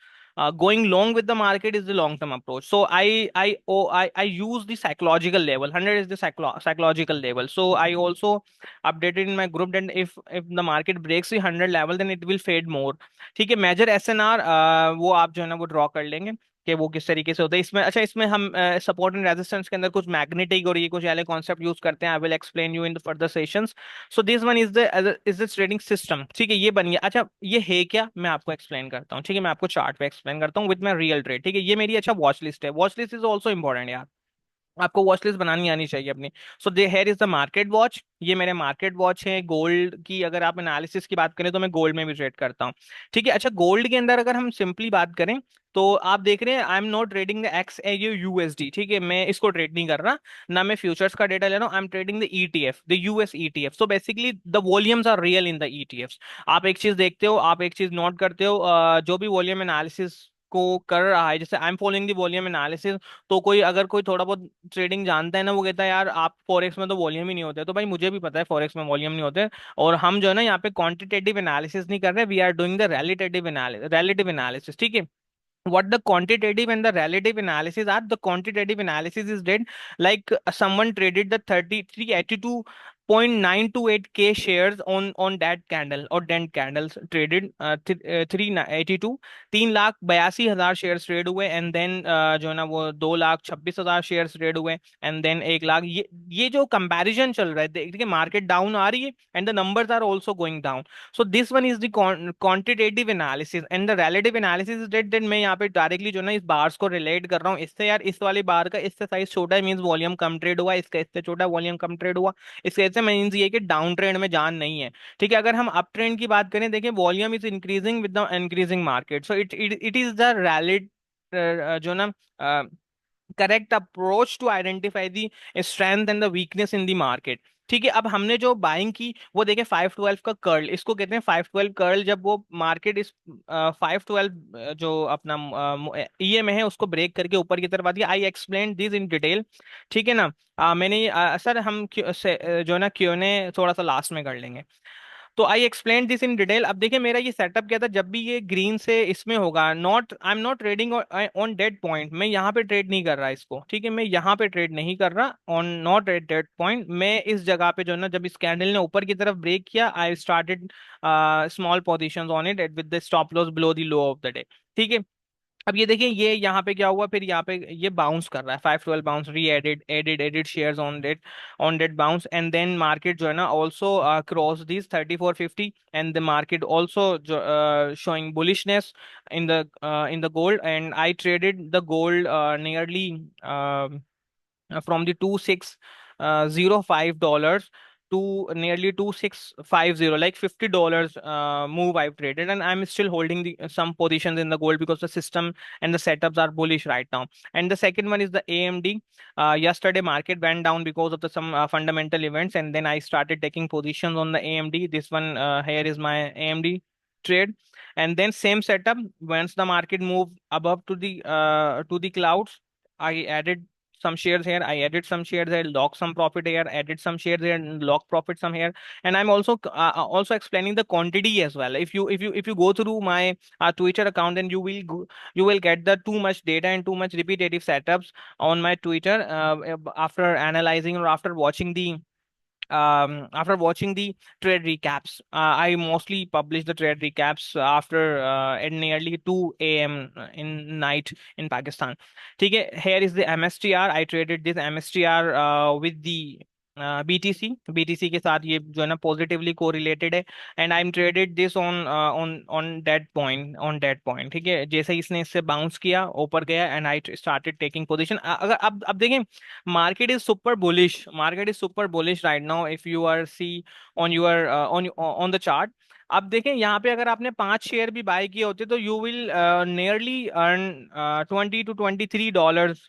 Going long with the market is the long term approach. So I use the psychological level, 100 is the psychological level. So I also updated in my group that if the market breaks the 100 level, then it will fade more, ठीक है। Major SNR वो आप जो है ना वो draw कर लेंगे कि वो किस तरीके से होता है इसमें। अच्छा, इसमें हम सपोर्ट एंड रेजिस्टेंस के अंदर कुछ मैग्नेटिक और ये कुछ वाले कॉन्सेप्ट यूज करते हैं। I will explain you in the further sessions. So this one is the trading system, ठीक है। ये बन गया। अच्छा, ये है क्या, मैं आपको एक्सप्लेन करता हूँ, ठीक है। मैं आपको चार्ट पे एक्सप्लेन करता हूँ विद माई रियल ट्रेड, ठीक है। ये मेरी अच्छा वॉच लिस्ट है। Watch list is also important यार, आपको वॉच लिस्ट बनानी आनी चाहिए अपनी। So there is the market watch, ये मेरे मार्केट वॉच है। गोल्ड की अगर आप एनालिसिस की बात करें तो मैं गोल्ड में भी ट्रेड करता हूँ, ठीक है। अच्छा, गोल्ड के अंदर अगर हम सिंपली बात करें, तो आप देख रहे हैं I am not trading the x A you USD, ठीक है। मैं इसको ट्रेड नहीं कर रहा, ना मैं फ्यूचर्स का डेटा ले रहा हूँ। I am trading the ETF, the US ETF. So basically the volumes are real in the ETF. आप एक चीज देखते हो, आप एक चीज नोट करते हो, जो भी वॉल्यूम एनालिसिस को कर रहा है, जैसे आई am following the volume analysis, तो कोई अगर कोई थोड़ा बहुत ट्रेडिंग जानता है ना, वो कहता है यार आप फॉरेक्स में तो वॉल्यूम ही नहीं होते। तो भाई मुझे भी पता है फॉरेक्स में वॉल्यूम नहीं होते, और हम जो है ना यहाँ पे क्वांटिटेटिव एनालिसिस नहीं कर रहे, we are doing the relative analysis, ठीक है। What the quantitative and the relative analysis are, the quantitative analysis is did like someone traded the 3382 0.928K shares on that candle or then candles traded 382, 3,82,000 shares trade हुए, and then जो है ना वो 2,26,000 shares trade हुए, and then 1 lakh. ये जो comparison चल रहा है, देखिए मार्केट डाउन आ रही है and the numbers are also going down. So this one is the quantitative analysis and the relative analysis is that मैं यहाँ पे डायरेक्टली जो है ना इस बार्स को रिलेट कर रहा हूँ इससे। यार इस वाले बार का इससे साइज छोटा है मींस वॉल्यूम कम ट्रेड हुआ, इसका इससे छोटा वॉल्यूम कम ट्रेड हुआ, इसके ऐसे मीन्स ये कि डाउन ट्रेंड में जान नहीं है। ठीक है, अगर हम अप ट्रेंड की बात करें, देखिए volume is increasing with the increasing market, so it is the rallied जो ना correct approach to identify the strength and the weakness in the market. ठीक है, अब हमने जो बाइंग की वो देखे 512 का कर्ल, इसको कहते हैं 512 कर्ल। जब वो मार्केट इस 512 जो अपना ईए में है उसको ब्रेक करके ऊपर की तरफ आती है। I explain this in detail. ठीक है ना। मैंने सर हम जो ना क्यों ने थोड़ा सा लास्ट में कर लेंगे। तो I explain this in detail. अब देखिए मेरा ये सेटअप क्या था, जब भी ये ग्रीन से इसमें होगा, not I am not trading on dead point, मैं यहाँ पे ट्रेड नहीं कर रहा इसको। ठीक है, मैं यहाँ पे ट्रेड नहीं कर रहा on not at dead point. मैं इस जगह पे जो है ना, जब इस कैंडल ने ऊपर की तरफ ब्रेक किया, I started small position on it with the stop loss below the low of the day. ठीक है, अब ये देखिए ये यहाँ पे क्या हुआ, फिर यहाँ पे ये बाउंस कर रहा है, 512 bounce, re added added added shares on that bounce, and then market जो है ना also cross this 3450, and the market also showing bullishness in the gold, and I traded the gold nearly from the $2,605 to nearly 2,650, like $50 move I've traded, and I'm still holding some positions in the gold because the system and the setups are bullish right now. And the second one is the AMD. Yesterday market went down because of the some fundamental events, and then I started taking positions on the AMD. This one here is my AMD trade. And then same setup, once the market moved above to the clouds, I added some shares here, I added some shares here, lock some profit here, added some shares here, and lock profit some here. And I'm also explaining the quantity as well. If you go through my Twitter account, then you will get the too much data and too much repetitive setups on my Twitter after analyzing or after watching the trade recaps. I mostly publish the trade recaps after at nearly 2 a.m. in night in Pakistan. ठीक है, here is the MSTR. I traded this MSTR with the BTC के साथ ये जो है ना positively correlated है, and I M traded this on that point. ठीक है, जैसे ही इसने इससे बाउंस किया ऊपर गया, and I started taking position. अगर अब देखें, market is super bullish right now if you are see on the chart। अब देखें यहाँ पे अगर आपने 5 शेयर भी बाय किए होते तो you will nearly earn $20 to $23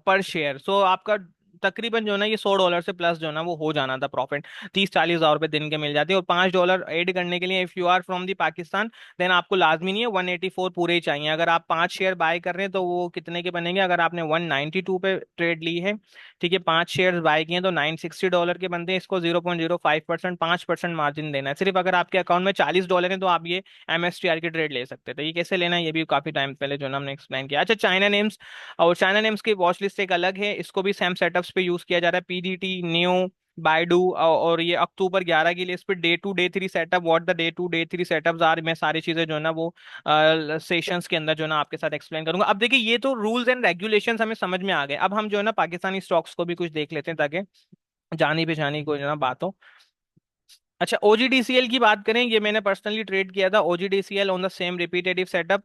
पर शेयर। सो आपका तकरीबन जो है ना ये $100 से प्लस जो है ना वो हो जाना था प्रॉफिट। 30-40 हज़ार रुपए दिन के मिल जाते हैं, और $5 ऐड करने के लिए if you are from the Pakistan, then आपको लाजमी नहीं है 184 पूरे ही चाहिए। अगर आप 5 शेयर बाय कर रहे हैं तो वो कितने के बनेंगे, अगर आपने 192 पे ट्रेड ली है, ठीक है, 5 शेयर बाय किए हैं, तो $960 के बनते हैं। इसको 0.05%, 5% मार्जिन देना है सिर्फ। अगर आपके अकाउंट में $40 है तो आप ये MSTR की ट्रेड ले सकते हैं। तो ये कैसे लेना है ये भी काफी टाइम पहले जो है ना हमने एक्सप्लेन किया। अच्छा, चाइना नेम्स, और चाइना नेम्स की वॉच लिस्ट एक अलग है, इसको भी सेम सेटअप्स पे यूज किया जा रहा है, PDT, नियो, बाइडू। और ये अक्टूबर 11 की लिस्ट पे day to day three setup, what the day to day three setups are, मैं सारी चीजें जो है ना वो सेशंस के अंदर जो है ना आपके साथ एक्सप्लेन करूंगा। अब देखिए ये तो रूल्स एंड रेगुलेशंस हमें समझ में आ गए, अब हम जो है ना पाकिस्तानी स्टॉक्स को भी कुछ देख लेते हैं ताकि जानी पहचानी को जो है ना बात हो। अच्छा, OGDCL की बात करें, ये मैंने पर्सनली ट्रेड किया था OGDCL on the same repetitive setup.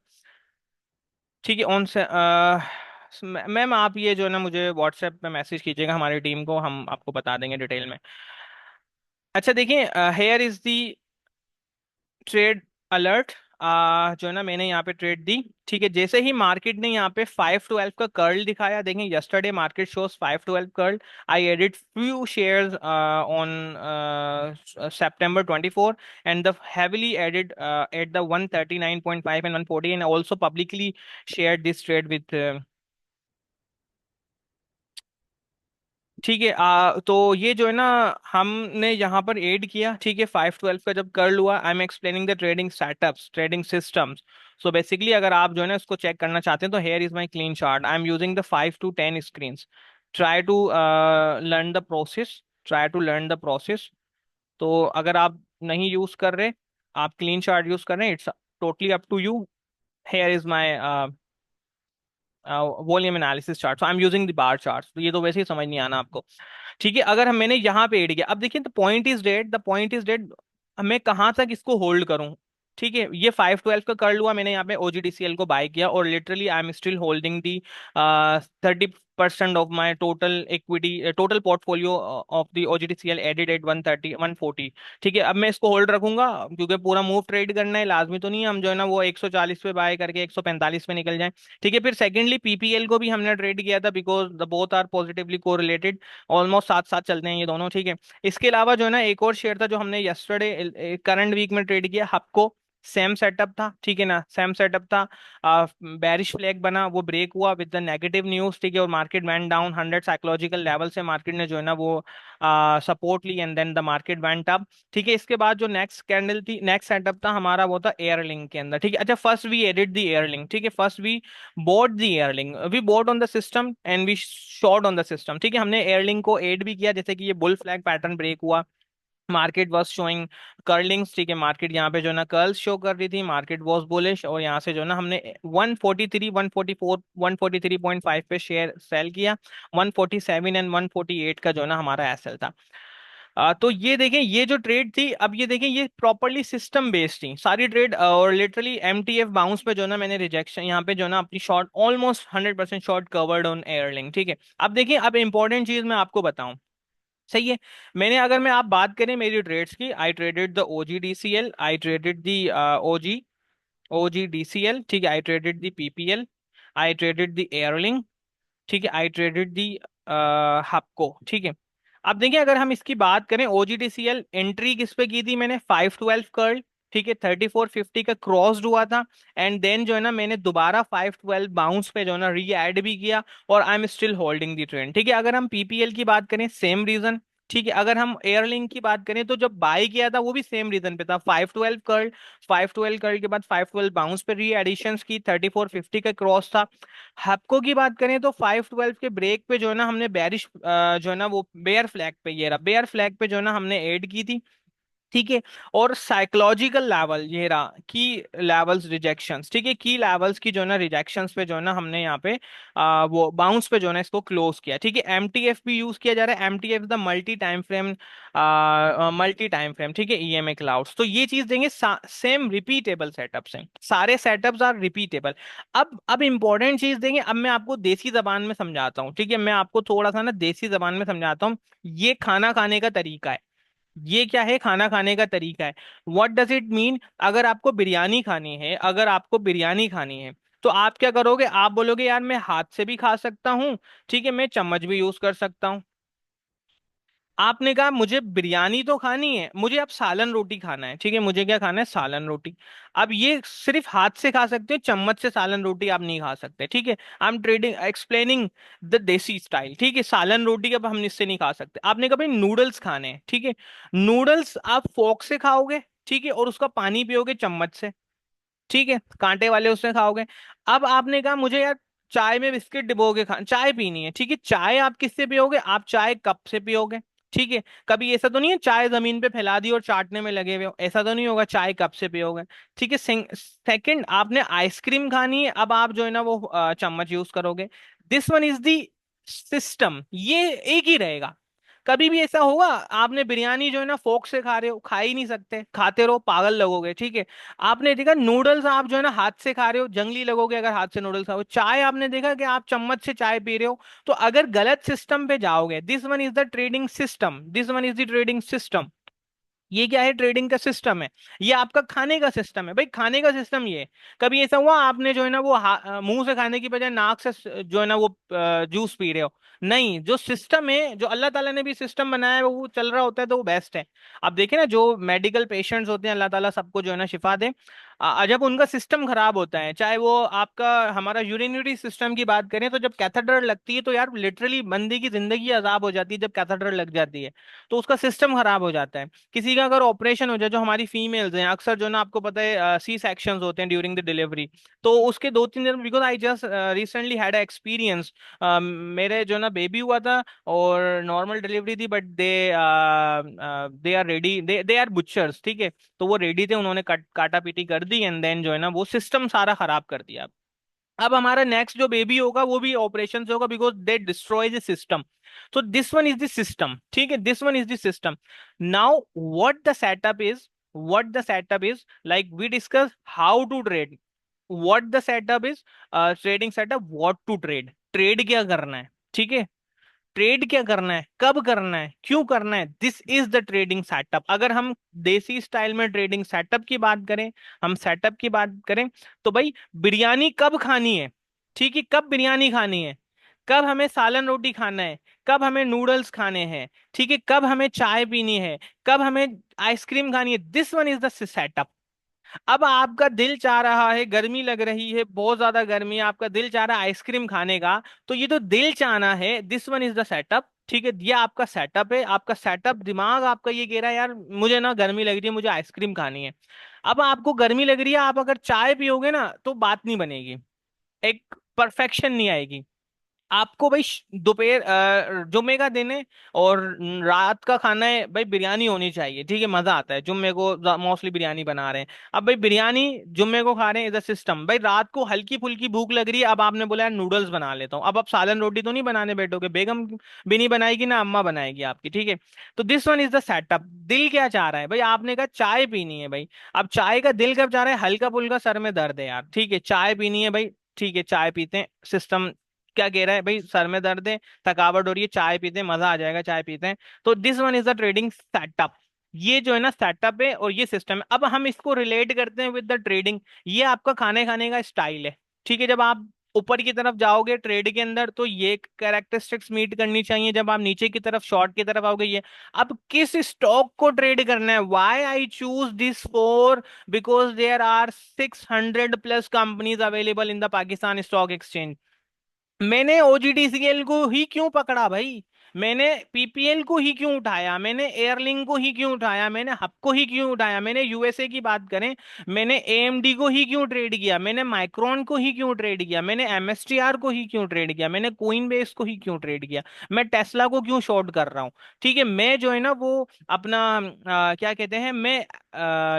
ठीक है, ऑन से मैम आप ये जो है ना मुझे व्हाट्सएप पे मैसेज कीजिएगा हमारी टीम को, हम आपको बता देंगे डिटेल में। अच्छा देखिए, here is the trade alert. जो है ना मैंने यहाँ पे ट्रेड दी। ठीक है, जैसे ही मार्केट ने यहाँ पे 512 का कर्ल दिखाया, देखें yesterday market shows 512 curl, I added few shares on September 24, and the heavily added at the 139.5 and 140, and also publicly shared this trade with ठीक है। तो ये जो है ना हमने यहाँ पर ऐड किया। ठीक है, 512 का जब कर्ल हुआ, I am explaining the trading setups, trading systems. So basically अगर आप जो है ना इसको चेक करना चाहते हैं तो here is my clean chart, I am using the 5 to 10 screen. Try to learn the process. Try to learn the process. तो अगर आप नहीं यूज कर रहे, आप क्लीन चार्ट यूज कर रहे हैं, it's totally up to you. Here is my volume analysis chart, so I am using the bar chart. तो ये तो वैसे ही समझ नहीं आना आपको। ठीक है, अगर हम मैंने यहाँ पे ऐड किया, अब देखिए the point is dead, the point is dead, मैं कहाँ तक इसको होल्ड करूँ। ठीक है, ये 512 का कर लुआ मैंने यहाँ पे OGDCL को बाय किया, और literally I am still holding the 30% of my total equity, total portfolio of the OGDCL added at 130 140। ठीक है, अब मैं इसको होल्ड रखूंगा, क्योंकि पूरा मूव ट्रेड करना है, लाजमी तो नहीं है हम जो है ना वो 140 पे बाय करके 145 पे निकल जाए। ठीक है, फिर सेकेंडली PPL को भी हमने ट्रेड किया था, because the both are positively correlated, almost साथ साथ चलते हैं ये दोनों। ठीक है, इसके अलावा जो है ना एक और शेयर था जो हमने यस्टरडे करंट वीक में ट्रेड किया, हपको। सेम सेटअप था, ठीक है ना, सेम सेटअप था। बैरिश फ्लैग बना, वो ब्रेक हुआ विद द नेगेटिव न्यूज। ठीक है, और market went down 100 psychological level से, मार्केट ने जो है ना वो सपोर्ट ली, and then the market went up. ठीक है, इसके बाद जो नेक्स्ट कैंडल थी, नेक्स्ट सेटअप था हमारा, वो था एयरलिंक के अंदर। ठीक है, अच्छा, first we added the Airlink. ठीक है, first we bought the Airlink, we bought on the system and we short on the system. ठीक है, हमने एयरलिंक को एड भी किया, जैसे कि ये बुल फ्लैग पैटर्न ब्रेक हुआ, मार्केट वॉज शोइंग कर्लिंग्स। ठीक है, मार्केट यहाँ पे जो है ना कर्ल्स शो कर रही थी, मार्केट वॉज बुलिश, और यहाँ से जो है ना हमने 143 144 143.5 पे शेयर सेल किया, 147 एंड 148 का जो है ना हमारा एसएल था। तो ये देखें, ये जो ट्रेड थी, अब ये देखें, ये प्रॉपरली सिस्टम बेस्ड थी सारी ट्रेड, और लिटरली MTF बाउंस पे जो है ना मैंने रिजेक्शन यहाँ पे जो है ना अपनी short almost 100% short covered on airlink. ठीक है, अब देखिए, अब इंपॉर्टेंट चीज मैं आपको बताऊं, सही है। मैंने, अगर मैं आप बात करें मेरी ट्रेड्स की, I traded the OGDCL, I traded the OGDCL। ठीक है, I traded the PPL, I traded the Airlink. ठीक है, आई ट्रेडेड दी हपको। ठीक है, अब देखिए, अगर हम इसकी बात करें, OGDCL एंट्री किस पे की थी मैंने, 512 कर्ल। ठीक है, 3450 का क्रॉस्ड हुआ था, एंड देन जो है ना मैंने दोबारा 512 बाउंस पे जो है ना री ऐड भी किया, और आई am still holding the trend. ठीक है, अगर हम PPL की बात करें, सेम रीजन। ठीक है, अगर हम एयरलिंक की बात करें, तो जब बाय किया था वो भी सेम रीजन पे था, 512 कर्ल, 512 कर्ल के बाद 512 बाउंस पे री एडिशन की, 3450 का क्रॉस था। हैप्को की बात करें तो 512 के ब्रेक पे जो है ना हमने बेरिश जो है ना वो बेयर फ्लैग पे, ये रहा बेयर फ्लैग पे जो है ना हमने ऐड की थी। ठीक है, और साइकोलॉजिकल लेवल ये रहा, की लेवल्स रिजेक्शंस। ठीक है, की लेवल्स की जो है ना रिजेक्शंस पे जो है ना हमने यहाँ पे वो बाउंस पे जो है ना इसको क्लोज किया। ठीक है, MTF भी यूज किया जा रहा है, MTF the multi time frame. ठीक है, EMA क्लाउड्स, तो ये चीज देंगे, सेम रिपीटेबल सेटअप्स हैं, सारे सेटअप्स आर रिपीटेबल। अब इंपॉर्टेंट चीज देंगे, अब मैं आपको देसी जबान में समझाता हूँ। ठीक है, मैं आपको थोड़ा सा ना देसी जबान में समझाता हूँ, ये खाना खाने का तरीका है। ये क्या है, खाना खाने का तरीका है। व्हाट डज इट मीन, अगर आपको बिरयानी खानी है, अगर आपको बिरयानी खानी है, तो आप क्या करोगे, आप बोलोगे यार मैं हाथ से भी खा सकता हूँ, ठीक है, मैं चम्मच भी यूज कर सकता हूँ। आपने कहा मुझे बिरयानी तो खानी है, मुझे अब सालन रोटी खाना है। ठीक है, मुझे क्या खाना है, सालन रोटी। अब ये सिर्फ हाथ से खा सकते हो, चम्मच से सालन रोटी आप नहीं खा सकते। ठीक है, I am trading explaining the देसी स्टाइल। ठीक है, सालन रोटी का हम इससे नहीं खा सकते। आपने कहा भाई नूडल्स खाने हैं, ठीक है, नूडल्स आप फोक से खाओगे, ठीक है, और उसका पानी पियोगे चम्मच से। ठीक है, कांटे वाले उसमें खाओगे। अब आपने कहा मुझे यार चाय में बिस्किट डिबो के खा चाय पीनी है, ठीक है, चाय आप किससे पियोगे, आप चाय कप से पियोगे। ठीक है, कभी ऐसा तो नहीं है चाय जमीन पे फैला दी और चाटने में लगे हुए हो, ऐसा तो नहीं होगा, चाय कप से पियोगे। ठीक है, सेकंड, आपने आइसक्रीम खानी है, अब आप जो है ना वो चम्मच यूज करोगे। This one is the system, ये एक ही रहेगा। कभी भी ऐसा होगा आपने बिरयानी जो है ना फोक से खा रहे हो, खा ही नहीं सकते, खाते रहो पागल लगोगे। ठीक है, आपने देखा नूडल्स आप जो है ना हाथ से खा रहे हो, जंगली लगोगे अगर हाथ से नूडल्स खाओ। चाय आपने देखा कि आप चम्मच से चाय पी रहे हो। तो अगर गलत सिस्टम पे जाओगे, this one is the trading system, this one is the trading system. ये क्या है, ट्रेडिंग का सिस्टम है। ये आपका खाने का सिस्टम है भाई, खाने का सिस्टम ये है। कभी ऐसा हुआ आपने जो है ना वो मुंह से खाने की बजाय नाक से जो है ना वो जूस पी रहे हो। नहीं, जो सिस्टम है, जो अल्लाह ताला ने भी सिस्टम बनाया है, वो चल रहा होता है तो वो बेस्ट है। अब देखें ना, जो मेडिकल पेशेंट्स होते हैं, अल्लाह ताला सबको जो है ना शिफा दे। जब उनका सिस्टम खराब होता है, चाहे वो आपका हमारा यूरिनरी सिस्टम की बात करें, तो जब कैथेड्रल लगती है तो यार लिटरली बंदे की जिंदगी अजाब हो जाती है जब कैथेड्रल लग जाती है। तो उसका सिस्टम खराब हो जाता है। किसी का अगर ऑपरेशन हो जाए, जो हमारी फीमेल्स हैं अक्सर जो ना, आपको पता है सी सेक्शंस होते हैं ड्यूरिंग द डिलीवरी, तो उसके 2-3 दिन, because I just recently had experience, मेरे जो ना बेबी हुआ था और नॉर्मल डिलीवरी थी, but they are ready, they are butchers, ठीक है। तो वो रेडी थे, उन्होंने काटा पीटी कर दी, एंड देन जो है ना वो सिस्टम सारा खराब कर दिया। अब हमारा नेक्स्ट जो बेबी होगा वो भी ऑपरेशन से होगा, because they destroy the system. तो this one is the system, ठीक है, this one is the system. Now what the setup is like we discuss how to trade, what the setup is, trading setup, what to trade, trade क्या करना है, ठीक है। Trade क्या करना है, कब करना है, क्यों करना है, this is the trading setup. अगर हम देसी स्टाइल में ट्रेडिंग सेटअप की बात करें, हम सेटअप की बात करें, तो भाई बिरयानी कब खानी है, ठीक है, कब बिरयानी खानी है, कब हमें सालन रोटी खाना है, कब हमें नूडल्स खाने हैं, ठीक है, कब हमें चाय पीनी है, कब हमें आइसक्रीम खानी है, this one is the setup. अब आपका दिल चाह रहा है, गर्मी लग रही है, बहुत ज्यादा गर्मी है, आपका दिल चाह रहा है आइसक्रीम खाने का, तो ये तो दिल चाहना है, this one is the setup, ठीक है। ये आपका सेटअप है, आपका सेटअप दिमाग आपका ये कह रहा है यार मुझे ना गर्मी लग रही है, मुझे आइसक्रीम खानी है। अब आपको गर्मी लग रही है, आप अगर चाय पियोगे ना तो बात नहीं बनेगी, एक परफेक्शन नहीं आएगी। आपको भाई दोपहर जुम्मे का दिन है और रात का खाना है, भाई बिरयानी होनी चाहिए, ठीक है, मजा आता है, जुम्मे को मोस्टली बिरयानी बना रहे हैं। अब भाई बिरयानी जुम्मे को खा रहे हैं, इधर सिस्टम, भाई रात को हल्की फुल्की भूख लग रही है, अब आपने बोला यार नूडल्स बना लेता हूँ, अब आप सालन रोटी तो नहीं बनाने बैठोगे, बेगम भी नहीं बनाएगी ना अम्मा बनाएगी आपकी, ठीक है। तो this one is the setup. दिल क्या चाह रहा है भाई, आपने कहा चाय पीनी है भाई, अब चाय का दिल कब चाह रहा है, हल्का फुल्का सर में दर्द है यार, ठीक है, चाय पीनी है भाई, ठीक है, चाय पीते हैं, सिस्टम क्या कह रहा है भाई, सर में दर्द है, थकावट हो रही है, चाय पीते हैं, मजा आ जाएगा, चाय पीते हैं। तो this one is the trading setup. ये जो है ना सेटअप है और ये सिस्टम है। अब हम इसको रिलेट करते हैं विद द ट्रेडिंग। ये आपका खाने खाने का स्टाइल है, ठीक है। जब आप ऊपर की तरफ जाओगे ट्रेड के अंदर तो ये कैरेक्टरिस्टिक्स मीट करनी चाहिए, जब आप नीचे की तरफ शॉर्ट की तरफ आओगे ये। अब किस स्टॉक को ट्रेड करना है, why I choose this four, because there are 600+ companies available in the Pakistan stock exchange. मैंने ओजीडीसीएल को ही क्यों पकड़ा भाई, मैंने पीपीएल को ही क्यों उठाया, मैंने एयरलिंक को ही क्यों उठाया, मैंने हब को ही क्यों उठाया, मैंने यूएसए की बात करें, मैंने एएमडी को ही क्यों ट्रेड किया, मैंने माइक्रोन को ही क्यों ट्रेड किया, मैंने एमएसटीआर को ही क्यों ट्रेड किया, मैंने कोइन बेस को ही क्यों ट्रेड किया, मैं टेस्ला को क्यों शॉर्ट कर रहा हूँ, ठीक है। मैं जो है ना वो अपना क्या कहते हैं, मैं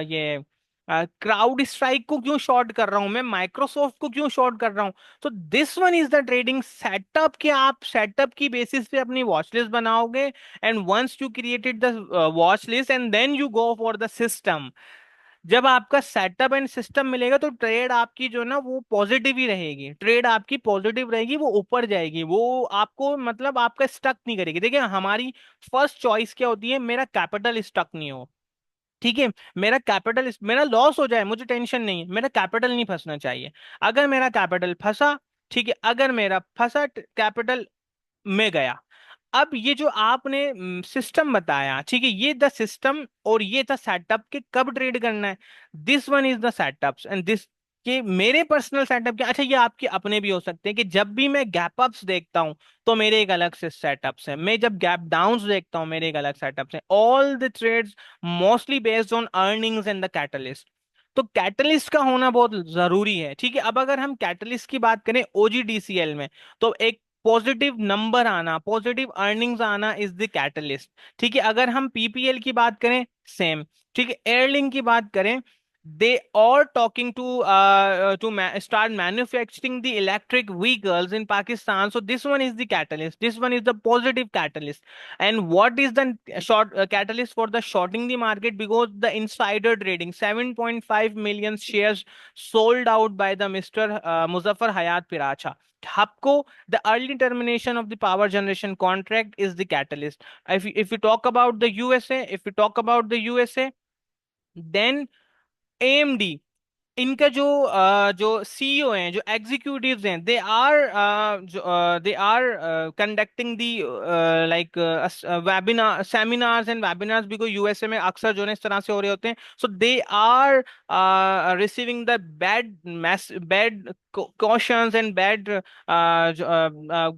ये क्राउड स्ट्राइक को क्यों शॉर्ट कर रहा हूं, मैं माइक्रोसॉफ्ट को क्यों शॉर्ट कर रहा हूं। तो this one is the trading setup, कि आप सेटअप की बेसिस पे अपनी वॉच लिस्ट बनाओगे, and once you created the watch list and then you go for the system. जब आपका सेटअप एंड सिस्टम मिलेगा तो ट्रेड आपकी जो ना वो पॉजिटिव ही रहेगी, ट्रेड आपकी पॉजिटिव रहेगी, वो ऊपर जाएगी, वो आपको मतलब आपका स्टक नहीं करेगी। देखिए हमारी फर्स्ट चॉइस क्या होती है, मेरा कैपिटल स्टक नहीं हो, ठीक है, मेरा कैपिटल, मेरा लॉस हो जाए मुझे टेंशन नहीं है, मेरा कैपिटल नहीं फंसना चाहिए। अगर मेरा कैपिटल फंसा, ठीक है, अगर मेरा फंसा कैपिटल में गया। अब ये जो आपने सिस्टम बताया, ठीक है, ये द सिस्टम और ये था सेटअप के कब ट्रेड करना है, this one is the setups and this, कि मेरे पर्सनल सेटअप के, अच्छा ये आपके अपने भी हो सकते हैं, कि जब भी मैं गैप अप्स देखता हूं तो मेरे एक अलग से सेटअप्स हैं, मैं जब गैप डाउन्स देखता हूं मेरे एक अलग सेटअप्स हैं, all the trades mostly based on earnings and the catalyst. तो कैटलिस्ट का होना बहुत जरूरी है, ठीक है। अब अगर हम कैटलिस्ट की बात करें ओजीडीसीएल में, तो एक पॉजिटिव नंबर आना, पॉजिटिव अर्निंग्स आना इज द कैटलिस्ट, ठीक है। अगर हम पीपीएल की बात करें, सेम, ठीक है। एयरलिंक की बात करें, they are talking to start manufacturing the electric vehicles in Pakistan. So this one is the catalyst. This one is the positive catalyst. And what is the short catalyst for the shorting the market? Because the insider trading, 7.5 million shares sold out by the Mr. Muzaffar Hayat Piracha. Hapco, the early termination of the power generation contract is the catalyst. If we talk about the USA, if we talk about the USA, then AMD. इनका जो जो CEO हैं, जो executives हैं, they are conducting the like webinar seminars and webinars, भी कोई USA में अक्सर जो है इस तरह से हो रहे होते हैं। So they are receiving the bad questions and bad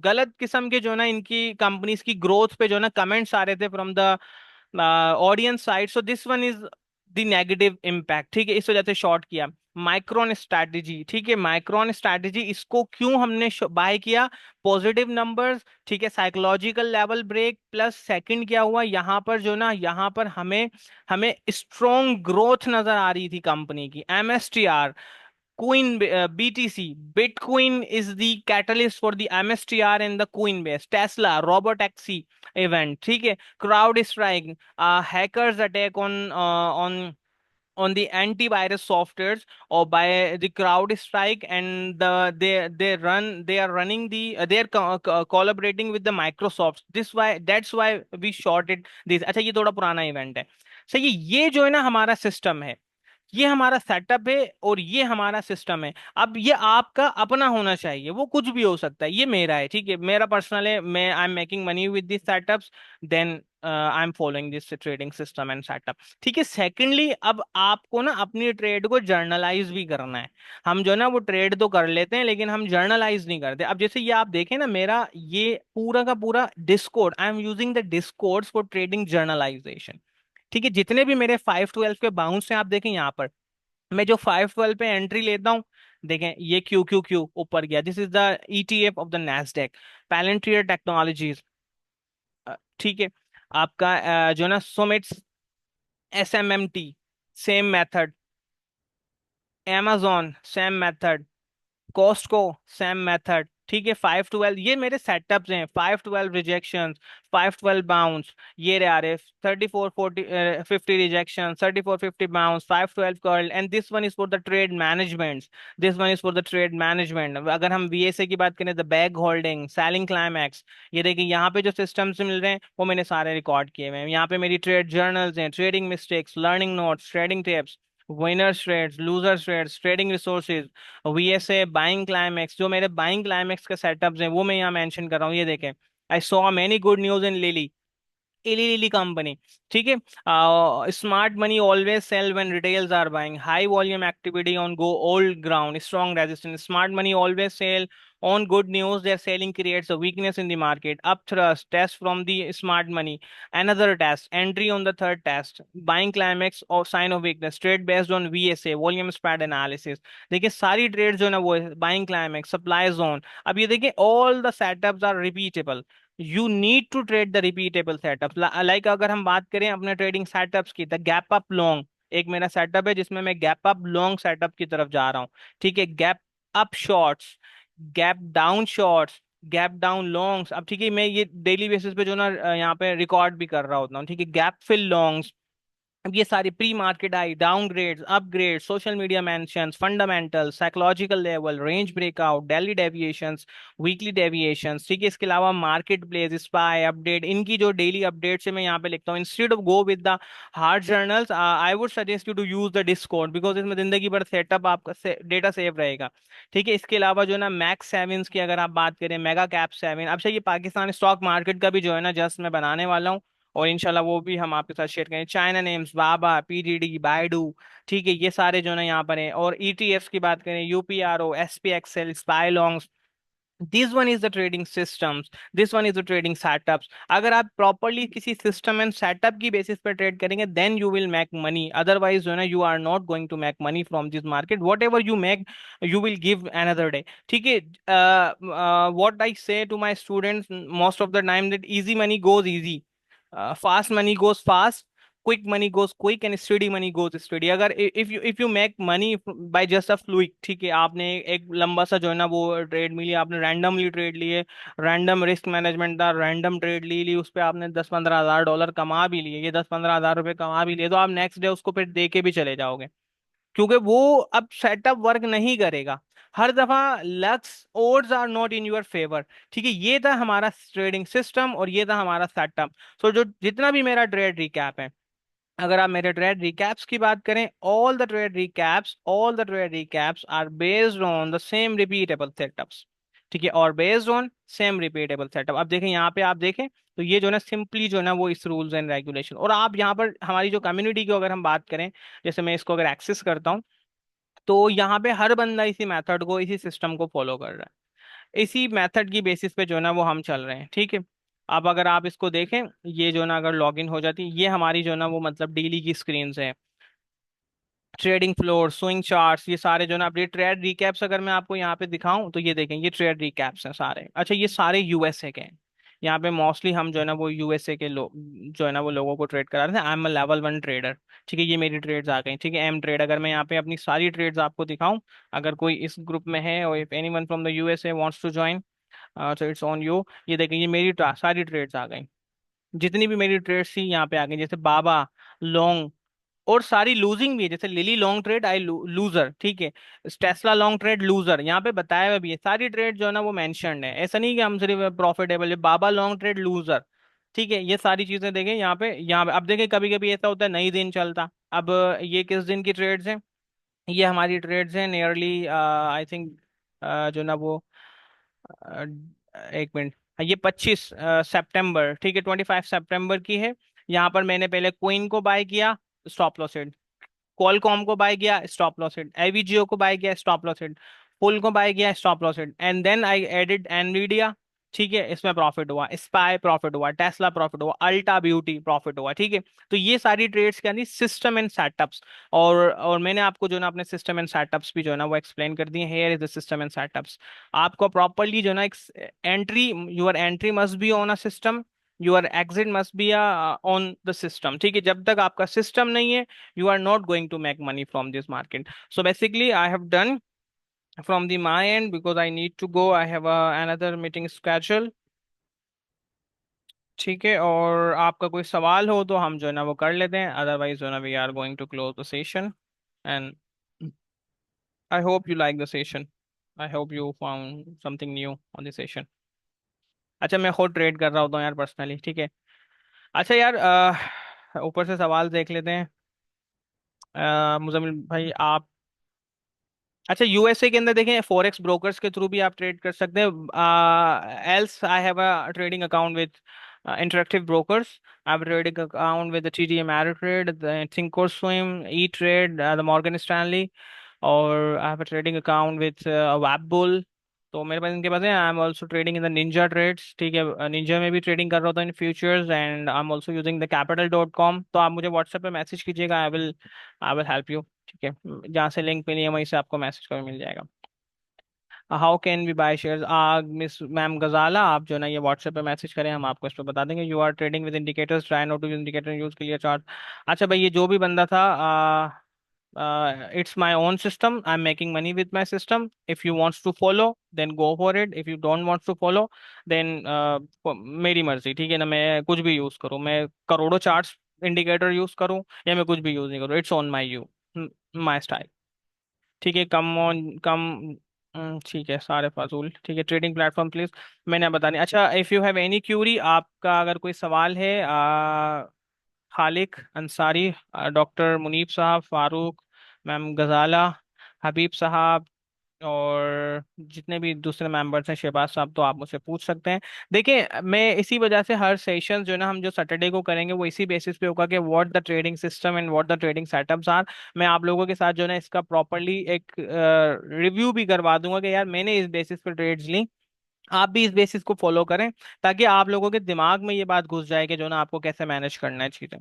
गलत किस्म के जो है ना इनकी कंपनीज की ग्रोथ पे जो है ना कमेंट्स आ रहे थे from the audience side. So this one is the negative impact, ठीक है, इस वजह से शॉर्ट किया। माइक्रोन स्ट्रैटेजी, ठीक है, माइक्रोन स्ट्रैटेजी इसको क्यों हमने बाय किया? पॉजिटिव नंबर्स, ठीक है, psychological level break, plus second क्या हुआ यहाँ पर जो ना, यहाँ पर हमें हमें स्ट्रॉन्ग ग्रोथ नजर आ रही थी कंपनी की। MSTR, Coin, BTC, Bitcoin is the catalyst for the MSTR and the Coinbase, Tesla, Robotaxi event, ठीक है, CrowdStrike, hackers attack on the antivirus softwares or by the CrowdStrike, and they are running the they are collaborating with the Microsoft. That's why we shorted this. अच्छा, ये थोड़ा पुराना event है। सही है, ये जो है ना हमारा सिस्टम है, ये हमारा सेटअप है और ये हमारा सिस्टम है। अब ये आपका अपना होना चाहिए, वो कुछ भी हो सकता है, ये मेरा है, ठीक है, मेरा पर्सनल है, मैं I am making money with this setups, then I am following this trading system and setup, ठीक है। सेकेंडली, अब आपको ना अपनी ट्रेड को जर्नलाइज भी करना है। हम जो ना वो ट्रेड तो कर लेते हैं लेकिन हम जर्नलाइज नहीं करते। अब जैसे ये आप देखें ना, मेरा ये पूरा का पूरा Discord, I am using the discords for trading journalisation, ठीक है। जितने भी मेरे 512 के बाउंस हैं आप देखें यहाँ पर, मैं जो 512 पे एंट्री लेता हूँ, देखें ये क्यू क्यू क्यू ऊपर गया, this is the ETF of the NASDAQ. Palantir Technologies, ठीक है, आपका जो ना Summits, SMMT, same method, amazon same method, Costco same method, ठीक है। 512 ये मेरे सेटअप्स हैं, 512 रिजेक्शन, 512 बाउंस, ये रहे आ रहे 3440 50 rejection, 3450 bounce, 512 curl, and this one is for the trade management. This one is for the trade management. अगर हम वीएसए की बात करें, the bag holding, selling climax, ये देखिए यहाँ पे जो सिस्टम्स मिल रहे हैं वो मैंने सारे रिकॉर्ड किए हुए हैं। यहाँ पे मेरी ट्रेड जर्नल्स हैं, trading mistakes, learning notes, trading tips, winners trades, losers trades, trading resources, VSA, buying climax, जो मेरे बाइंग क्लाइमेक्स के सेटअप्स हैं वो मैं यहाँ मेंशन कर रहा हूँ। ये देखें, I saw many good news in Lilly, Eli Lilly company, ठीक है। Smart money always sell when retails are buying, high volume activity on go old ground, strong resistance, smart money always sell on good news, their selling creates a weakness in the market. Upthrust, test from the smart money, another test, entry on the third test, buying climax or sign of weakness, trade based on VSA, volume spread analysis। देखिए सारी trade जो है ना वो buying climax, supply zone. अब ये देखिए all the setups are repeatable, you need to trade the repeatable setup. Like अगर हम बात करें अपने ट्रेडिंग सेटअप्स की, द गैप अप लॉन्ग एक मेरा सेटअप है जिसमें मैं गैप अप लॉन्ग सेटअप की तरफ जा रहा हूँ, ठीक है। Gap up shorts, gap down shorts, gap down longs. अब ठीक है, मैं ये डेली बेसिस पे जो ना यहाँ पे रिकॉर्ड भी कर रहा होता हूँ, ठीक है। गैप फिल लॉन्ग्स, अब ये सारी pre market I, downgrades, upgrades, social media mentions, fundamental, psychological level, range breakout, daily deviations, weekly deviations, ठीक है। इसके अलावा मार्केट प्लेस, स्पाई अपडेट, इनकी जो डेली अपडेट्स है मैं यहाँ पे लिखता हूँ। Instead of go with the hard journals, I would suggest you to use the Discord, because इसमें जिंदगी भर सेटअप आपका डेटा सेव रहेगा, ठीक है। इसके अलावा जो ना मैक्स सेविंग्स की अगर आप बात करें, मेगा कैप सेवन, अब ये पाकिस्तान स्टॉक मार्केट का भी जो है ना जस्ट मैं बनाने वाला हूँ, और इंशाल्लाह वो भी हम आपके साथ शेयर करें। चाइना नेम्स, बाबा, पीडीडी, बायडू, ठीक है, ये सारे जो है ना यहाँ पर हैं। और ईटीएफ्स की बात करें, UPRO, SPXL, SPY longs, this one is the trading systems, this one is the trading setups. अगर आप प्रॉपरली किसी सिस्टम एंड सेटअप की बेसिस पर ट्रेड करेंगे then you will make money, otherwise जो है ना you are not going to make money from this market. Whatever you make you will give another day, ठीक है। What I say to my students most of the time, that easy money goes easy, fast money goes fast, quick money goes quick, and study money goes study. अगर if you make money by just a fluke, ठीक है, आपने एक लंबा सा जो है ना वो ट्रेड मिली, आपने रैंडमली ट्रेड लिए, रैंडम रिस्क मैनेजमेंट था, रैंडम ट्रेड ली उस पर आपने 10-15 हज़ार डॉलर कमा भी लिए, ये 10-15 हज़ार रुपए कमा भी लिए, तो आप नेक्स्ट डे उसको फिर दे के भी चले जाओगे, क्योंकि वो अब सेटअप वर्क नहीं करेगा। हर दफा lucks odds are not in your favour, ठीक है। ये था हमारा ट्रेडिंग सिस्टम और ये था हमारा सेटअप। सो जो जितना भी मेरा ट्रेड रिकैप है, अगर आप मेरे ट्रेड रिकैप्स की बात करें, all the trade recaps are based on the same repeatable setups. ठीक है, और based on same repeatable setup. अब देखें यहाँ पे, आप देखें तो ये जो है ना सिंपली जो है ना वो इस रूल्स एंड रेगुलेशन, और आप यहाँ पर हमारी जो कम्युनिटी की अगर हम बात करें, जैसे मैं इसको अगर एक्सेस करता हूँ, तो यहाँ पे हर बंदा इसी मेथड को, इसी सिस्टम को फॉलो कर रहा है। इसी मेथड की बेसिस पे जो है ना वो हम चल रहे हैं। ठीक है, अब अगर आप इसको देखें, ये जो है ना अगर लॉगिन हो जाती, ये हमारी जो है ना वो मतलब डेली की स्क्रीन है। ट्रेडिंग फ्लोर, स्विंग चार्ट्स, ये सारे जो है ना अपडेट, ट्रेड रिकैप्स अगर मैं आपको यहाँ पे दिखाऊं तो ये देखें, ये ट्रेड रिकैप्स हैं सारे। अच्छा, ये सारे यूएसए के हैं। यहाँ पे मोस्टली हम जो है ना वो यूएसए के लोग जो है ना वो लोगों को ट्रेड करा रहे थे। आई एम अ लेवल 1 ट्रेडर। ठीक है, ये मेरी ट्रेड्स आ गई। ठीक है, एम ट्रेड, अगर मैं यहाँ पे अपनी सारी ट्रेड्स आपको दिखाऊं, अगर कोई इस ग्रुप में है और if anyone from the USA wants to join, so it's on you. ये देखें, ये मेरी सारी ट्रेड्स आ गई। जितनी भी मेरी ट्रेड्स थी यहाँ पे आ गई, जैसे बाबा लॉन्ग, और सारी लूजिंग भी है, जैसे लिली लॉन्ग ट्रेड आई लूजर। ठीक है, टेस्ला लॉन्ग ट्रेड लूजर, यहाँ पे बताया हुआ भी है। सारी ट्रेड जो है ना वो मेंशन्ड है, ऐसा नहीं कि हम सिर्फ प्रॉफिटेबल है। बाबा लॉन्ग ट्रेड लूजर। ठीक है, ये सारी चीजें देखें यहाँ पे। यहाँ पे अब देखें, कभी कभी ऐसा होता है नहीं दिन चलता। अब ये किस दिन की ट्रेड्स हैं? ये हमारी ट्रेड्स हैं नियरली आई थिंक जो ना वो एक मिनट, ये 25 सितंबर, ठीक है 25 सितंबर की है। यहाँ पर मैंने पहले क्वीन को बाय किया, स्टॉप लॉस हिट। क्वालकॉम को बाय किया, स्टॉप लॉस हिट। एवीजीओ को बाय किया, स्टॉप लॉस हिट। फुल को बाय किया, stop loss hit. And then I added Nvidia. ठीक है, इसमें प्रॉफिट हुआ, स्पाई प्रॉफिट हुआ, टेस्ला प्रॉफिट हुआ, अल्टा ब्यूटी प्रॉफिट हुआ। ठीक है, तो ये सारी ट्रेड्स क्या थी, सिस्टम एंड सेटअप्स। और मैंने आपको जो ना अपने सिस्टम एंड सेटअप्स भी जो है ना वो एक्सप्लेन कर दिए। Hair is the system and setups. आपको प्रॉपरली जो है ना एक entry, your entry must be on a system, your exit must be on the system. ठीक है, जब तक आपका सिस्टम नहीं है, you are not going to make money from this market. So basically I have done from the my end, because I need to go, I have another meeting schedule. ठीक है, और आपका कोई सवाल हो तो हम जो है ना वो कर लेते हैं, अदरवाइज जो है ना we are going to close the session. And I hope you like the session, I hope you found something new on the session. अच्छा, मैं खुद ट्रेड कर रहा होता हूँ यार पर्सनली। ठीक है, अच्छा यार, ऊपर से सवाल देख लेते हैं। मुजम्मिल भाई आप, अच्छा यूएसए के अंदर देखें, फॉरेक्स ब्रोकर्स के थ्रू भी आप ट्रेड कर सकते हैं। Else I have a trading account with Interactive Brokers. I have trading account with the TD Ameritrade, the Thinkorswim, E-Trade, the Morgan Stanley, और I have a trading account with Webbull। तो मेरे पास इनके पास है। I am also trading in the Ninja Trades. ठीक है, Ninja में भी ट्रेडिंग कर रहा होता हूँ इन futures, and I am also using the capital.com। तो आप मुझे व्हाट्सएप पे मैसेज कीजिएगा, आई विल हेल्प यू। ठीक है, जहाँ से लिंक मिली है वहीं से आपको मैसेज कर मिल जाएगा। How can we buy shares, miss ma'am Ghazala, आप जो है ना ये व्हाट्सएप पे मैसेज करें, हम आपको इस पे बता देंगे। You are trading with indicators, try not to use indicator, use clear chart. अच्छा भाई, ये जो भी बंदा था, it's my own system, I'm making money with my system. If you wants to follow then go for it, if you don't want to follow then मेरी मर्जी। ठीक है ना, मैं कुछ भी यूज करूँ, मैं करोड़ों चार्ट्स इंडिकेटर यूज करूँ या मैं कुछ भी यूज नहीं करूँ, it's on my you, my style. ठीक है, कम ऑन कम। ठीक है, सारे फाजूल। ठीक है, ट्रेडिंग प्लेटफॉर्म प्लीज, मैंने बता दिया। अच्छा, if you have any Curie, आपका अगर कोई सवाल है, खालिक अंसारी, डॉक्टर मुनीब साहब, फारूक, मैम गजाला, हबीब साहब, और जितने भी दूसरे मेंबर्स हैं, शहबाज साहब, तो आप मुझसे पूछ सकते हैं। देखिए, मैं इसी वजह से हर सेशन जो है ना हम जो सैटरडे को करेंगे वो इसी बेसिस पे होगा कि what the trading system and what the trading setups are. मैं आप लोगों के साथ जो है ना इसका प्रॉपरली एक रिव्यू भी करवा दूंगा कि यार मैंने इस बेसिस पे ट्रेड्स ली, आप भी इस बेसिस को फॉलो करें, ताकि आप लोगों के दिमाग में ये बात घुस जाए कि जो ना आपको कैसे मैनेज करना है चीजें।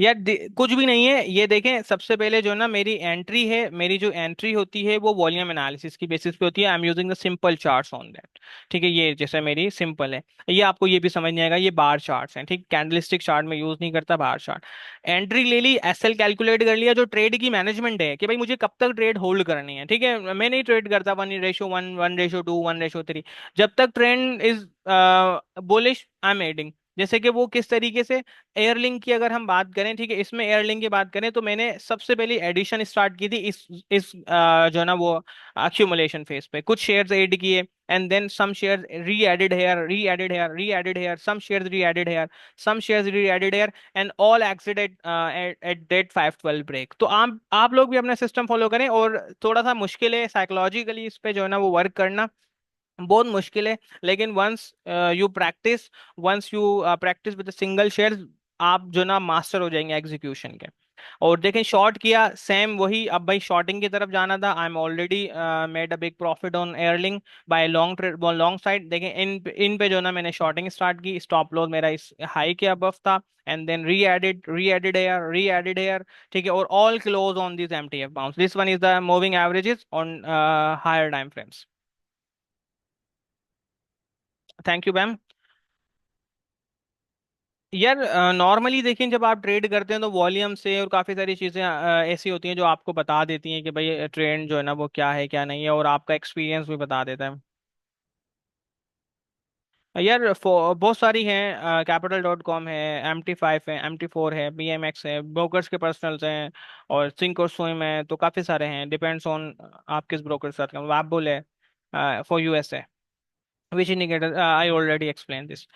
यार कुछ भी नहीं है, ये देखें, सबसे पहले जो ना मेरी एंट्री है, मेरी जो एंट्री होती है वो वॉल्यूम एनालिसिस की बेसिस पे होती है। I am using the simple charts on that. ठीक है, ये जैसे मेरी सिंपल है, ये आपको ये भी समझ नहीं आएगा, ये बार चार्ट्स हैं। ठीक, कैंडलस्टिक चार्ट में यूज नहीं करता, बार चार्ट। एंट्री ले ली, एसएल कैलकुलेट कर लिया, जो ट्रेड की मैनेजमेंट है कि भाई मुझे कब तक ट्रेड होल्ड करनी है। ठीक है, मैं नहीं ट्रेड करता 1:1, 1:2, 1:3। जब तक trend is bullish, I am adding. जैसे कि वो किस तरीके से, एयरलिंक की अगर हम बात करें, ठीक है, इसमें एयरलिंक की बात करें तो मैंने सबसे पहले एडिशन स्टार्ट की थी इस जो है ना वो accumulation फेज पे, कुछ शेयर्स ऐड किए, and then some shares re added here, re added here, re added here, some shares re added here, some shares re added here, and all exit at that 512 break. तो आप लोग भी अपना system follow करें, और थोड़ा सा मुश्किल है साइकोलॉजिकली इस पे जो है ना वो वर्क करना, बहुत मुश्किल है, लेकिन once you practice, once you practice with single share, आप जो ना मास्टर हो जाएंगे एग्जीक्यूशन के। और देखें शॉर्ट किया सेम वही, अब भाई शॉर्टिंग की तरफ जाना था, I am already made a big profit on Airlink by long side. देखें इन पे जो ना मैंने शॉर्टिंग स्टार्ट की, स्टॉप लॉस मेरा इस हाई के अबव था, and then re added here, re added here, ठीक है, और all close on this MTF bounce, this one is the moving averages on higher time frames. Thank you ma'am. यार normally देखें, जब आप ट्रेड करते हैं तो वॉल्यूम से और काफ़ी सारी चीज़ें ऐसी होती हैं जो आपको बता देती हैं कि भाई ट्रेंड जो है ना वो क्या है क्या नहीं है, और आपका एक्सपीरियंस भी बता देता है। यार बहुत सारी हैं, capital.com है, MT5 है, MT4 है, BMX है, ब्रोकर्स के पर्सनल्स हैं, और सिंक और स्विम है, तो काफ़ी सारे हैं, डिपेंड्स ऑन आप किस ब्रोकर के साथ करें। वैबुल है for USA, which indicator I already explained this.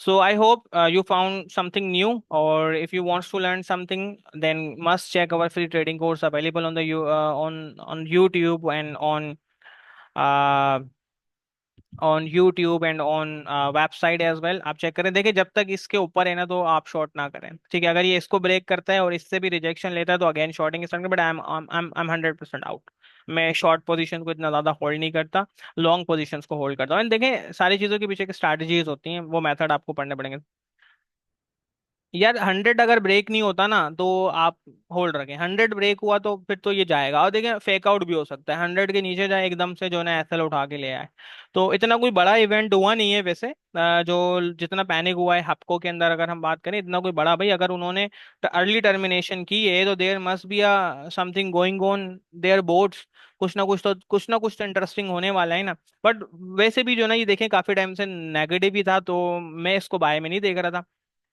So I hope you found something new, or if you want to learn something, then must check our free trading course available on the on YouTube and uh, on YouTube and on website as well. आप check करें, देखिए जब तक इसके ऊपर है ना तो आप शॉर्ट ना करें, ठीक है। अगर ये इसको ब्रेक करता है और इससे भी रिजेक्शन लेता है तो अगेन शॉर्टिंग स्टार्ट करें, बट आई एम 100% आउट। मैं शॉर्ट पोजीशन को इतना ज्यादा होल्ड नहीं करता, लॉन्ग पोजीशंस को होल्ड करता हूँ। And देखें सारी चीजों के पीछे की स्ट्रैटेजीज होती हैं, वो मेथड आपको पढ़ने पड़ेंगे। यार 100 अगर ब्रेक नहीं होता ना तो आप होल्ड रखें, 100 ब्रेक हुआ तो फिर तो ये जाएगा, और देखें फेक आउट भी हो सकता है, 100 के नीचे जाए एकदम से जो है ना एसएल उठा के ले आए। तो इतना कोई बड़ा इवेंट हुआ नहीं है वैसे, जो जितना पैनिक हुआ है हपको के अंदर अगर हम बात करें, इतना कोई बड़ा, भाई अगर उन्होंने अर्ली टर्मिनेशन की है तो there must be a something going on their boards, कुछ ना कुछ तो इंटरेस्टिंग होने वाला है ना। बट वैसे भी जो ना ये देखें काफी टाइम से नेगेटिव ही था, तो मैं इसको बाय में नहीं देख रहा था।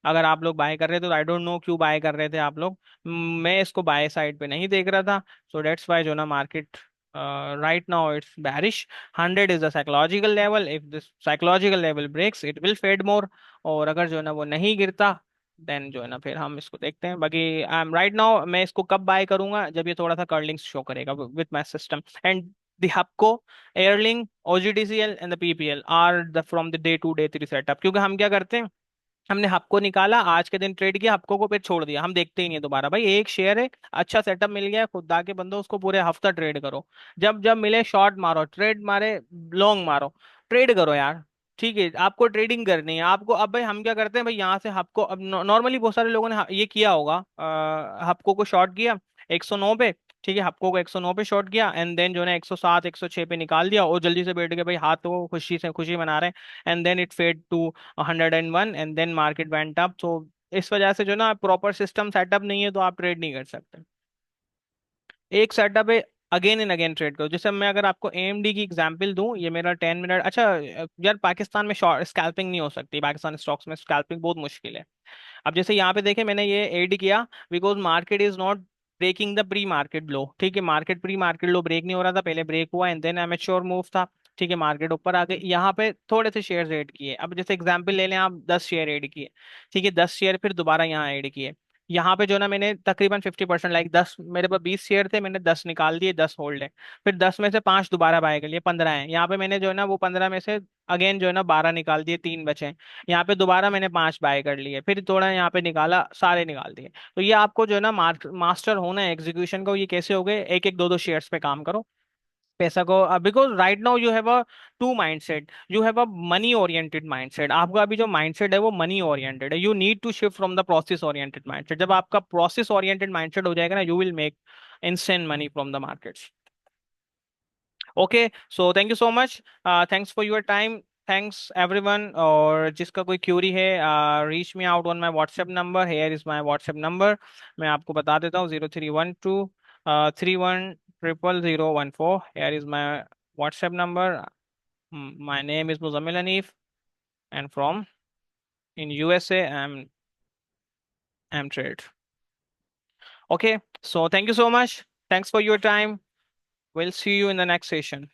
अगर आप लोग बाय कर रहे थे तो आई डोंट नो क्यों बाय कर रहे थे आप लोग, मैं इसको बाय साइड पे नहीं देख रहा था। सो डेट्स वाई जो ना market right now it's bearish। 100 is the psychological level, if this psychological level breaks it will fade more, और अगर जो है ना वो नहीं गिरता देन जो है ना फिर हम इसको देखते हैं। बाकी आई एम राइट नाउ, मैं इसको कब बाय करूंगा, जब ये थोड़ा सा कर्लिंग शो करेगा with my system, and the Hubco, Airlink, OGDCL and the PPL are the from the day to day three setup. क्योंकि हम क्या करते हैं, हमने हपको निकाला, आज के दिन ट्रेड किया, हपको को फिर छोड़ दिया, हम देखते ही नहीं है दोबारा। भाई एक शेयर है, अच्छा सेटअप मिल गया है, खुदा के बंदो उसको पूरे हफ्ता ट्रेड करो, जब जब मिले शॉर्ट मारो, ट्रेड मारे लॉन्ग मारो, ट्रेड करो यार। ठीक है, आपको ट्रेडिंग करनी है आपको। अब भाई हम क्या करते हैं, भाई यहाँ से हपको, अब नॉर्मली बहुत सारे लोगों ने ये किया होगा, हपको को शॉर्ट किया 109 पे, ठीक है, हपको को 109 पे शॉर्ट किया, एंड देन जो है 107 106 पे निकाल दिया, और जल्दी से बैठ के भाई हाथ वो खुशी से खुशी मना रहे हैं, and then it fade to 101 and then market went up. तो इस वजह से जो ना प्रॉपर सिस्टम सेटअप नहीं है तो आप ट्रेड नहीं कर सकते। एक सेटअप है, अगेन एंड अगेन ट्रेड करो। जैसे मैं अगर आपको AMD की एग्जांपल दूं, ये मेरा 10 मिनट, अच्छा यार पाकिस्तान में शॉर्ट स्कैल्पिंग नहीं हो सकती, पाकिस्तान स्टॉक्स में स्कैल्पिंग बहुत मुश्किल है। अब जैसे यहाँ पे देखें मैंने ये ऐड किया, because market is not breaking the pre market low, ठीक है, market pre market low break नहीं हो रहा था, पहले ब्रेक हुआ एंड देन एमेच्योर मूव था, ठीक है, मार्केट ऊपर आ गई, यहाँ पे थोड़े से शेयर्स ऐड किए। अब जैसे एग्जांपल ले लें, आप 10 शेयर ऐड किए, ठीक है, 10 शेयर फिर दोबारा यहाँ ऐड किए, यहाँ पे जो ना मैंने तकरीबन 50%, लाइक 10, मेरे पास 20 शेयर थे, मैंने 10 निकाल दिए, 10 होल्ड है, फिर 10 में से 5 दोबारा बाय कर लिए, 15 है, यहाँ पे मैंने जो है ना वो 15 में से अगेन जो है ना 12 निकाल दिए, 3 बचे, यहाँ पे दोबारा मैंने 5 बाय कर लिए, फिर थोड़ा यहाँ पे निकाला, सारे निकाल दिए। तो ये आपको जो है ना मास्टर होना है एग्जीक्यूशन को। ये कैसे हो गए, एक एक दो दो शेयर्स पे काम करो, पैसा को, because right now you have a two mindset, you have a money oriented mindset, आपका अभी जो माइंडसेट है वो मनी ओरिएंटेड है, you need to shift from the process oriented mindset. जब आपका प्रोसेस ओरिएंटेड माइंडसेट हो जाएगा ना, you will make instant money from the markets. Okay, so thank you so much, thanks for your time, thanks everyone. और जिसका कोई query है, reach me out on my WhatsApp number, here is my WhatsApp number, मैं आपको बता देता हूँ, 0312 310014, here is my WhatsApp number. My name is Muzammil Hanif and from In USA, I'm trade. Okay, so thank you so much. Thanks for your time. We'll see you in the next session.